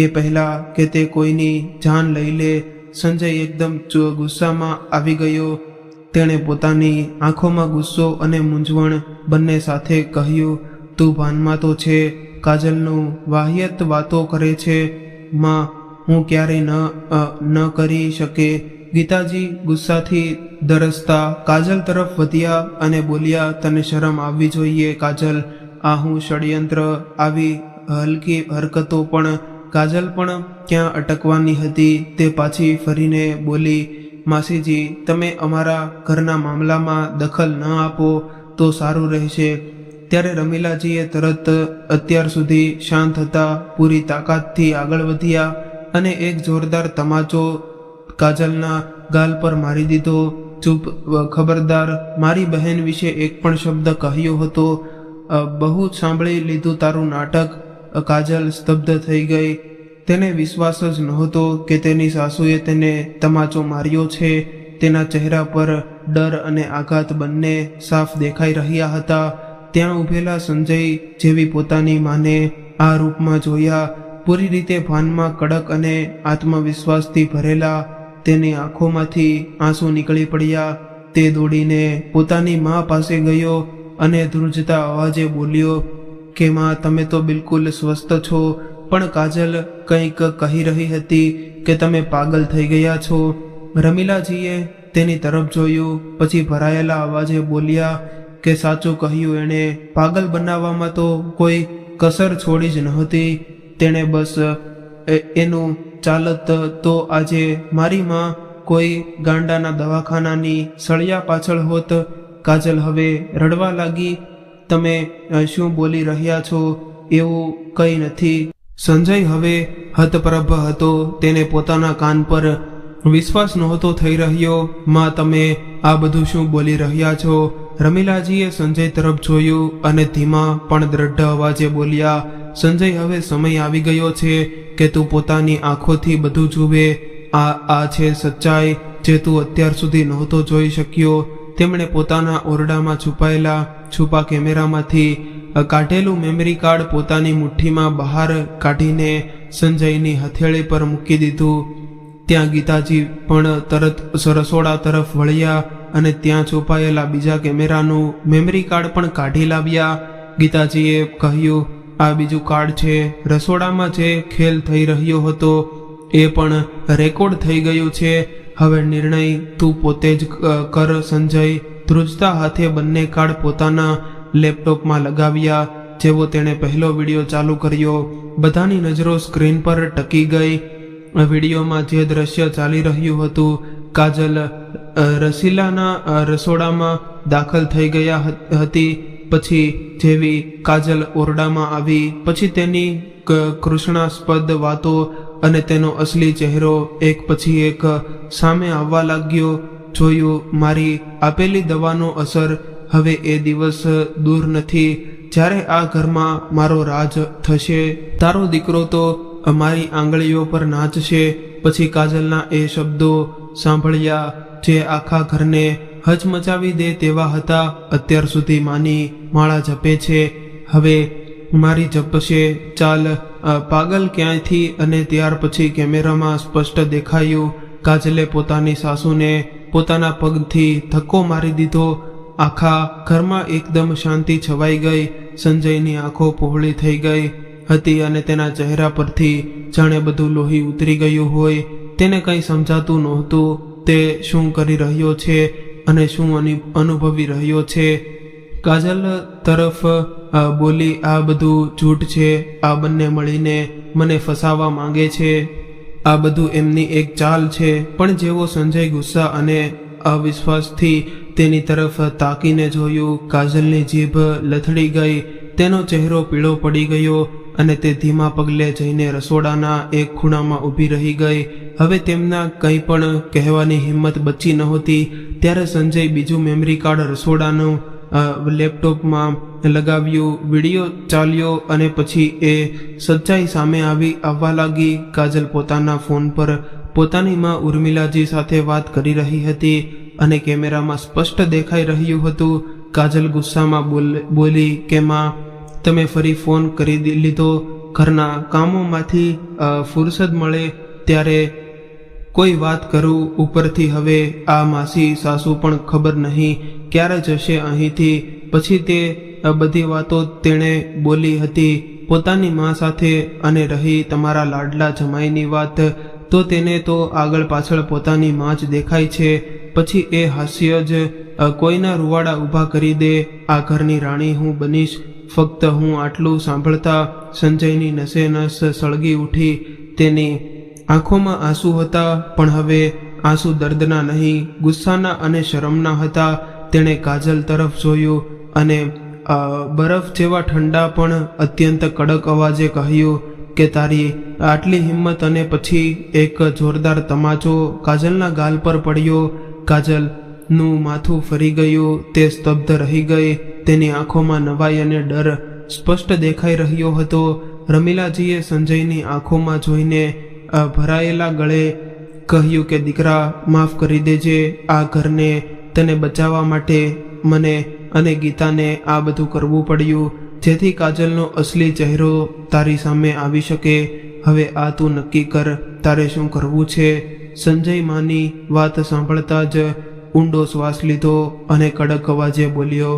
એ પહેલા કે તે કોઈની જાન લઈ લે. સંજય એકદમ ગુસ્સામાં આવી ગયો. તેણે પોતાની આંખોમાં ગુસ્સો અને મૂંઝવણ બંને સાથે કહ્યું, તું ભાનમાં તો છે? કાજલનું વાહિયત વાતો કરે છે. માં, હું ક્યારેય ન કરી શકે. ગીતાજી ગુસ્સાથી દરસતા કાજલ તરફ વધ્યા અને બોલ્યા, તને શરમ આવવી જોઈએ કાજલ, આ હું ષડયંત્ર. આવી હલકી હરકતો પણ કાજલ પણ ક્યાં અટકવાની હતી. તે પાછી ફરીને બોલી, માસીજી, તમે અમારા ઘરના મામલામાં દખલ ન આપો તો સારું રહેશે. ત્યારે રમીલાજીએ તરત અત્યાર સુધી શાંત હતા પૂરી તાકાતથી આગળ વધ્યા અને એક જોરદાર તમાચો કાજલના ગાલ પર મારી દીધો. ચૂપ, ખબરદાર, મારી બહેન વિશે એક પણ શબ્દ કહ્યો હતો. બહુ સાંભળી લીધું તારું નાટક. કાજલ સ્તબ્ધ થઈ ગઈ. તેને વિશ્વાસ જ નહોતો કે તેની સાસુએ તેને તમાચો માર્યો છે. તેના ચહેરા પર ડર અને આઘાત બંને સાફ દેખાઈ રહ્યા હતા. ત્યાં ઊભેલા સંજય જેવી પોતાની માને આ રૂપમાં જોયા, પૂરી રીતે ભાનમાં, કડક અને આત્મવિશ્વાસથી ભરેલા. તેની આંખોમાંથી આંસુ નીકળી પડ્યા. તે દોડીને પોતાની મા પાસે ગયો અને ધ્રુજતા અવાજે બોલ્યો કે માં, તમે તો બિલકુલ સ્વસ્થ છો, પણ કાજલ કંઈક કહી રહી હતી કે તમે પાગલ થઈ ગયા છો. રમીલાજીએ તેની તરફ જોયું, પછી ભરાયેલા અવાજે બોલ્યા કે સાચું કહ્યું એણે, પાગલ બનાવવામાં તો કોઈ કસર છોડી જ નહોતી. તેણે બસ એનું ચાલત તો આજે મારી માં કોઈ ગાંડાના દવાખાનાની સળિયા પાછળ હોત. કાજલ હવે રડવા લાગી. તમે શું બોલી રહ્યા છો? એવું કંઈ નથી. સંજય હવે હતપ્રભ હતો. તેને પોતાના કાન પર વિશ્વાસ નહોતો થઈ રહ્યો. માં, તમે આ બધું શું બોલી રહ્યા છો? રમીલાજીએ સંજય તરફ જોયું અને ધીમા પણ દ્રઢ અવાજે બોલ્યા, સંજય, હવે સમય આવી ગયો છે કે તું પોતાની આંખોથી બધું જુએ. આ છે સચ્ચાઈ જે તું અત્યાર સુધી નહોતો જોઈ શક્યો. તેમણે પોતાના ઓરડામાં છુપાયેલા છુપા કેમેરામાંથી કાઢેલું મેમરી કાર્ડ પોતાની મુઠ્ઠીમાં બહાર કાઢીને સંજયની હથેળી પર મૂકી દીધું. ત્યાં ગીતાજી પણ તરત રસોડા તરફ વળ્યા અને ત્યાં છુપાયેલા બીજા કેમેરાનું મેમરી કાર્ડ પણ કાઢી લાવ્યા. ગીતાજીએ કહ્યું, આ બીજું કાર્ડ છે. રસોડામાં જે ખેલ થઈ રહ્યો હતો એ પણ રેકોર્ડ થઈ ગયું છે. હવે નિર્ણય તું પોતે જ કર સંજય. ધ્રુજતા હાથે બંને કાર્ડ પોતાના લેપટોપમાં લગાવ્યા. જેવો તેણે પહેલો વિડીયો ચાલુ કર્યો, બધાની નજરો સ્ક્રીન પર ટકી ગઈ. વિડીયોમાં જે દ્રશ્ય ચાલી રહ્યું હતું, કાજલ રસીલાના રસોડામાં દાખલ થઈ ગયા હતી. પછી જેવી કાજલ ઓરડામાં આવી, પછી તેની કૃષ્ણાસ્પદ વાતો અને તેનો અસલી ચહેરો એક પછી એક સામે આવવા લાગ્યો. જોયું, મારી આપેલી દવાનો અસર. હવે એ દિવસ દૂર નથી જ્યારે આ ઘરમાં મારો રાજ થશે. તારો દીકરો તો મારી આંગળીઓ પર નાચશે. પછી કાજલના એ શબ્દો સાંભળ્યા જે આખા ઘરને હચમચાવી દે તેવા હતા. અત્યાર સુધી માની માળા જપે છે, હવે મારી જપશે. ચાલ પાગલ ક્યાંયથી. અને ત્યાર પછી કેમેરામાં સ્પષ્ટ દેખાયું, કાજલે પોતાની સાસુને પોતાના પગથી ધક્કો મારી દીધો. આખા ઘરમાં એકદમ શાંતિ છવાઈ ગઈ. સંજયની આંખો પહોળી થઈ ગઈ હતી અને તેના ચહેરા પરથી જાણે બધું લોહી ઉતરી ગયું હોય. તેને કંઈ સમજાતું નહોતું. તે શું કરી રહ્યો છે અને શું અનુભવી રહ્યો છે. કાજલ તરફ બોલી, આ બધું જૂઠ છે. આ બંને મળીને મને ફસાવા માંગે છે. આ બધું એમની એક ચાલ છે. પણ જેવો સંજય ગુસ્સા અને અવિશ્વાસથી તેની તરફ તાકીને જોયું, કાજલની જીભ લથડી ગઈ. તેનો ચહેરો પીળો પડી ગયો અને તે ધીમા પગલે જઈને રસોડાના એક ખૂણામાં ઊભી રહી ગઈ. હવે તેમના કંઈ પણ કહેવાની હિંમત બચી નહોતી. ત્યારે સંજય બીજું મેમરી કાર્ડ રસોડાનું લેપટોપમાં લગાવ્યું. વિડીયો ચાલ્યો અને પછી એ સચ્ચાઈ સામે આવવા લાગી. કાજલ પોતાના ફોન પર પોતાની માં ઉર્મિલાજી સાથે વાત કરી રહી હતી અને કેમેરામાં સ્પષ્ટ દેખાઈ રહ્યું હતું. કાજલ ગુસ્સામાં બોલી કે માં, તમે ફરી ફોન કરી લીધો. ઘરના કામોમાંથી ફુરસદ મળે ત્યારે કોઈ વાત કરું. ઉપરથી હવે આ માસી સાસુ પણ ખબર નહીં ક્યારે જશે અહીંથી. પછી તે બધી વાતો તેણે બોલી હતી પોતાની માં સાથે. અને રહી તમારા લાડલા જમાઈની વાત, તો તેને તો આગળ પાછળ પોતાની માં જ દેખાય છે. પછી એ હાસ્ય જ કોઈના રૂવાડા ઊભા કરી દે. આ ઘરની રાણી હું બનીશ. ફક્ત હું આટલું સાંભળતા સંજયની નસે નસ સળગી ઉઠી. તેની આંખોમાં આંસુ હતા, પણ હવે આંસુ દર્દના નહીં, ગુસ્સાના અને શરમના હતા. તેણે કાજલ તરફ જોયું અને બરફ જેવા ઠંડા પણ અત્યંત કડક અવાજે કહ્યું કે તારી આટલી હિંમત. અને પછી એક જોરદાર તમાચો કાજલના ગાલ પર પડ્યો. કાજલનું માથું ફરી ગયું. તે સ્તબ્ધ રહી ગઈ. તેની આંખોમાં નવાઈ અને ડર સ્પષ્ટ દેખાઈ રહ્યો હતો. રમીલાજીએ સંજયની આંખોમાં જોઈને ભરાયેલા ગળે કહ્યું કે દીકરા, માફ કરી દેજે. આ ઘરને તને બચાવવા માટે મને અને ગીતાને આ બધું કરવું પડ્યું, જેથી કાજલનો અસલી ચહેરો તારી સામે આવી શકે. હવે આ તું નક્કી કર, તારે શું કરવું છે. સંજય માની વાત સાંભળતા જ ઊંડો શ્વાસ લીધો અને કડક અવાજે બોલ્યો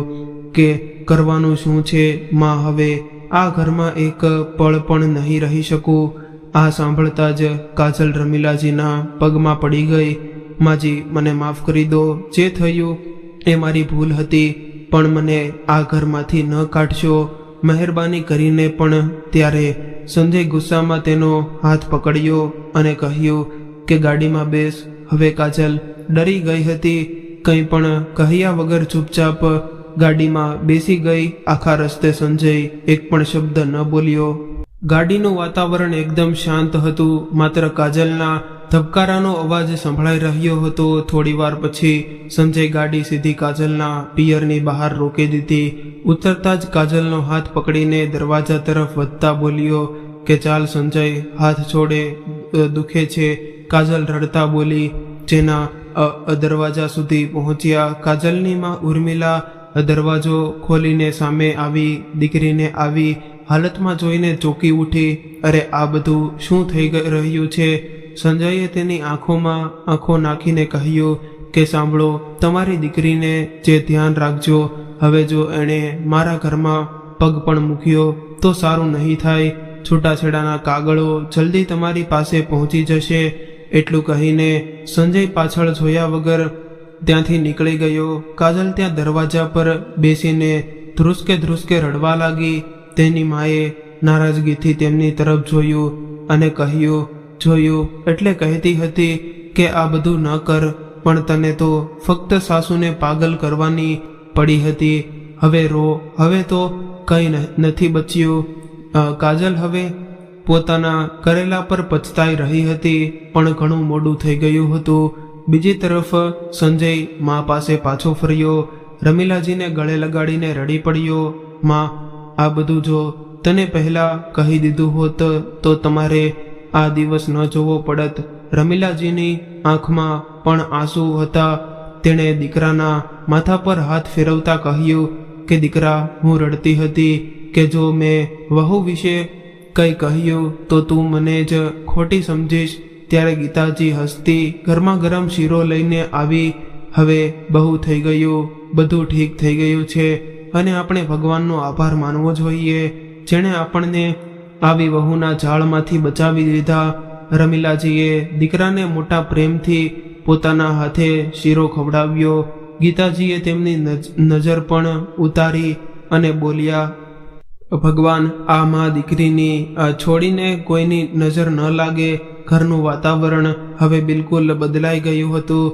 કે કરવાનું શું છે માં, હવે આ ઘરમાં એક પળ પણ નહીં રહી શકું. આ સાંભળતા જ કાજલ રમીલાજીના પગમાં પડી ગઈ. માજી, મને માફ કરી દો. જે થયું એ મારી ભૂલ હતી, પણ મને આ ઘરમાંથી ન કાઢશો. મહેરબાની કરીને પણ. ત્યારે સંજય ગુસ્સામાં તેનો હાથ પકડ્યો અને કહ્યું કે ગાડીમાં બેસ. હવે કાજલ ડરી ગઈ હતી. કંઈ પણ કહ્યા વગર ચૂપચાપ ગાડીમાં બેસી ગઈ. આખા રસ્તે સંજય એક પણ શબ્દ ન બોલ્યો. ગાડીનું વાતાવરણ એકદમ શાંત હતું. માત્ર કાજલના ધબકારાનો અવાજ સંભળાઈ રહ્યો હતો. થોડીવાર પછી સંજય ગાડી સીધી કાજલના પિયરની બહાર રોકી દીધી. ઉતરતા જ કાજલનો હાથ પકડીને દરવાજા તરફ વધતા બોલ્યો કે ચાલ સંજય, હાથ છોડે, દુખે છે. કાજલ રડતા બોલી. જેના દરવાજા સુધી પહોંચ્યા. કાજલની માં ઉર્મિલા દરવાજો ખોલીને સામે આવી. દીકરીને આવી હાલતમાં જોઈને ચોંકી ઉઠી. અરે આ બધું શું થઈ રહ્યું છે? સંજયે તેની આંખોમાં આંખો નાખીને કહ્યું કે સાંભળો, તમારી દીકરીને જે ધ્યાન રાખજો. હવે જો એણે મારા ઘરમાં પગ પણ મૂક્યો તો સારું નહીં થાય. છૂટાછેડાના કાગળો જલ્દી તમારી પાસે પહોંચી જશે. એટલું કહીને સંજય પાછળ જોયા વગર ત્યાંથી નીકળી ગયો. કાજલ ત્યાં દરવાજા પર બેસીને ધ્રુસકે રડવા લાગી. તેની માએ નારાજગીથી તેમની તરફ જોયું અને કહ્યું, જોયું એટલે કહેતી હતી કે આ બધું ન કર, પણ તને તો ફક્ત સાસુને પાગલ કરવાની પડી હતી. હવે રો, હવે તો કંઈ નથી બચ્યું. કાજલ હવે પોતાના કરેલા પર પછતાઈ રહી હતી, પણ ઘણું મોડું થઈ ગયું હતું. બીજી તરફ સંજય મા પાસે પાછો ફર્યો. રમીલાજીને ગળે લગાડીને રડી પડ્યો. માં, આ બધું જો તને પહેલા કહી દીધું હોત તો તમારે આ દિવસ ન જોવો પડત. રમીલાજીની આંખમાં પણ આંસુ હતા. તેણે દીકરાના માથા પર હાથ ફેરવતા કહ્યું કે દીકરા, હું રડતી હતી કે જો મેં વહુ વિશે કંઈ કહ્યું તો તું મને જ ખોટી સમજીશ. ત્યારે ગીતાજી હસતી ગરમા ગરમ શીરો લઈને આવી. હવે બહુ થઈ ગયું, બધું ઠીક થઈ ગયું છે અને આપણે ભગવાનનો આભાર માનવો જોઈએ, જેણે આપણને આવી વહુના જાળમાંથી બચાવી લીધા. રમીલાજીએ દીકરાને મોટા પ્રેમથી પોતાના હાથે શીરો ખવડાવ્યો. ગીતાજીએ તેમની નજર પણ ઉતારી અને બોલ્યા, ભગવાન, આ મા દીકરીની છોડીને કોઈની નજર ન લાગે. ઘરનું વાતાવરણ હવે બિલકુલ બદલાઈ ગયું હતું.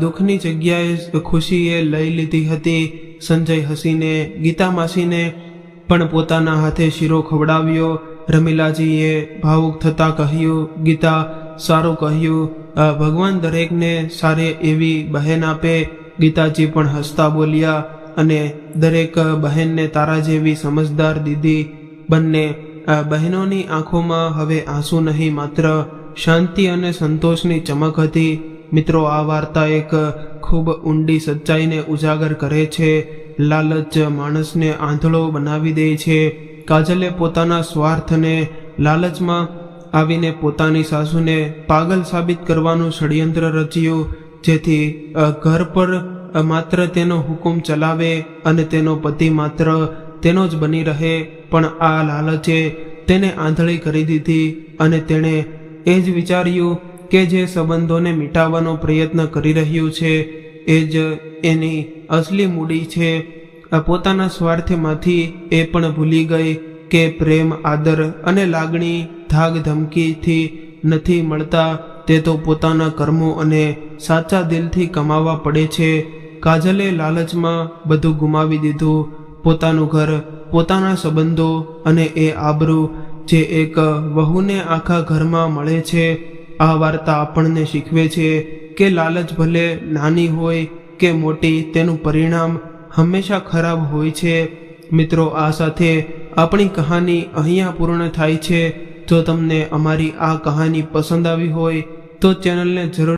દુઃખની જગ્યાએ ખુશીએ લઈ લીધી હતી. સંજય હસીને ગીતા માસીને પણ પોતાના હાથે શીરો ખવડાવ્યો. રમીલાજીએ ભાવુક થતાં કહ્યું, ગીતા, સારું કહ્યું. ભગવાન દરેકને સારી એવી બહેન આપે. ગીતાજી પણ હસતા બોલ્યા, અને દરેક બહેનને તારા જેવી સમજદાર દીદી. બંને બહેનોની આંખોમાં હવે આંસુ નહીં, માત્ર શાંતિ અને સંતોષની ચમક હતી. મિત્રો, આ વાર્તા એક ખૂબ ઊંડી સચ્ચાઈને ઉજાગર કરે છે. લાલચ માણસને આંધળો બનાવી દે છે. કાજલે પોતાના સ્વાર્થને લાલચમાં આવીને પોતાની સાસુને પાગલ સાબિત કરવાનું ષડયંત્ર રચ્યું, જેથી ઘર પર માત્ર તેનો હુકમ ચલાવે અને તેનો પતિ માત્ર તેનો જ બની રહે. પણ આ લાલચે તેને આંધળી કરી દીધી અને તેણે એ જ વિચાર્યું કે જે સંબંધોને મિટાવવાનો પ્રયત્ન કરી રહ્યું છે એ જ એની અસલી મૂડી છે. પોતાના સ્વાર્થમાંથી એ પણ ભૂલી ગઈ કે પ્રેમ, આદર અને લાગણી ધાક ધમકીથી નથી મળતા, તે તો પોતાના કર્મો અને સાચા દિલથી કમાવા પડે છે. કાજલે લાલચમાં બધું ગુમાવી દીધું, પોતાનું ઘર, પોતાના સંબંધો અને એ આબરૂ જે એક વહુને આખા ઘરમાં મળે છે. આ વાર્તા આપણને શીખવે છે કે લાલચ ભલે નાની હોય કે મોટી, તેનું પરિણામ હંમેશા ખરાબ હોય છે. મિત્રો, આ સાથે આપણી કહાની અહીંયા પૂર્ણ થાય છે. જો તમને અમારી આ કહાની પસંદ આવી હોય તો ચેનલને જરૂર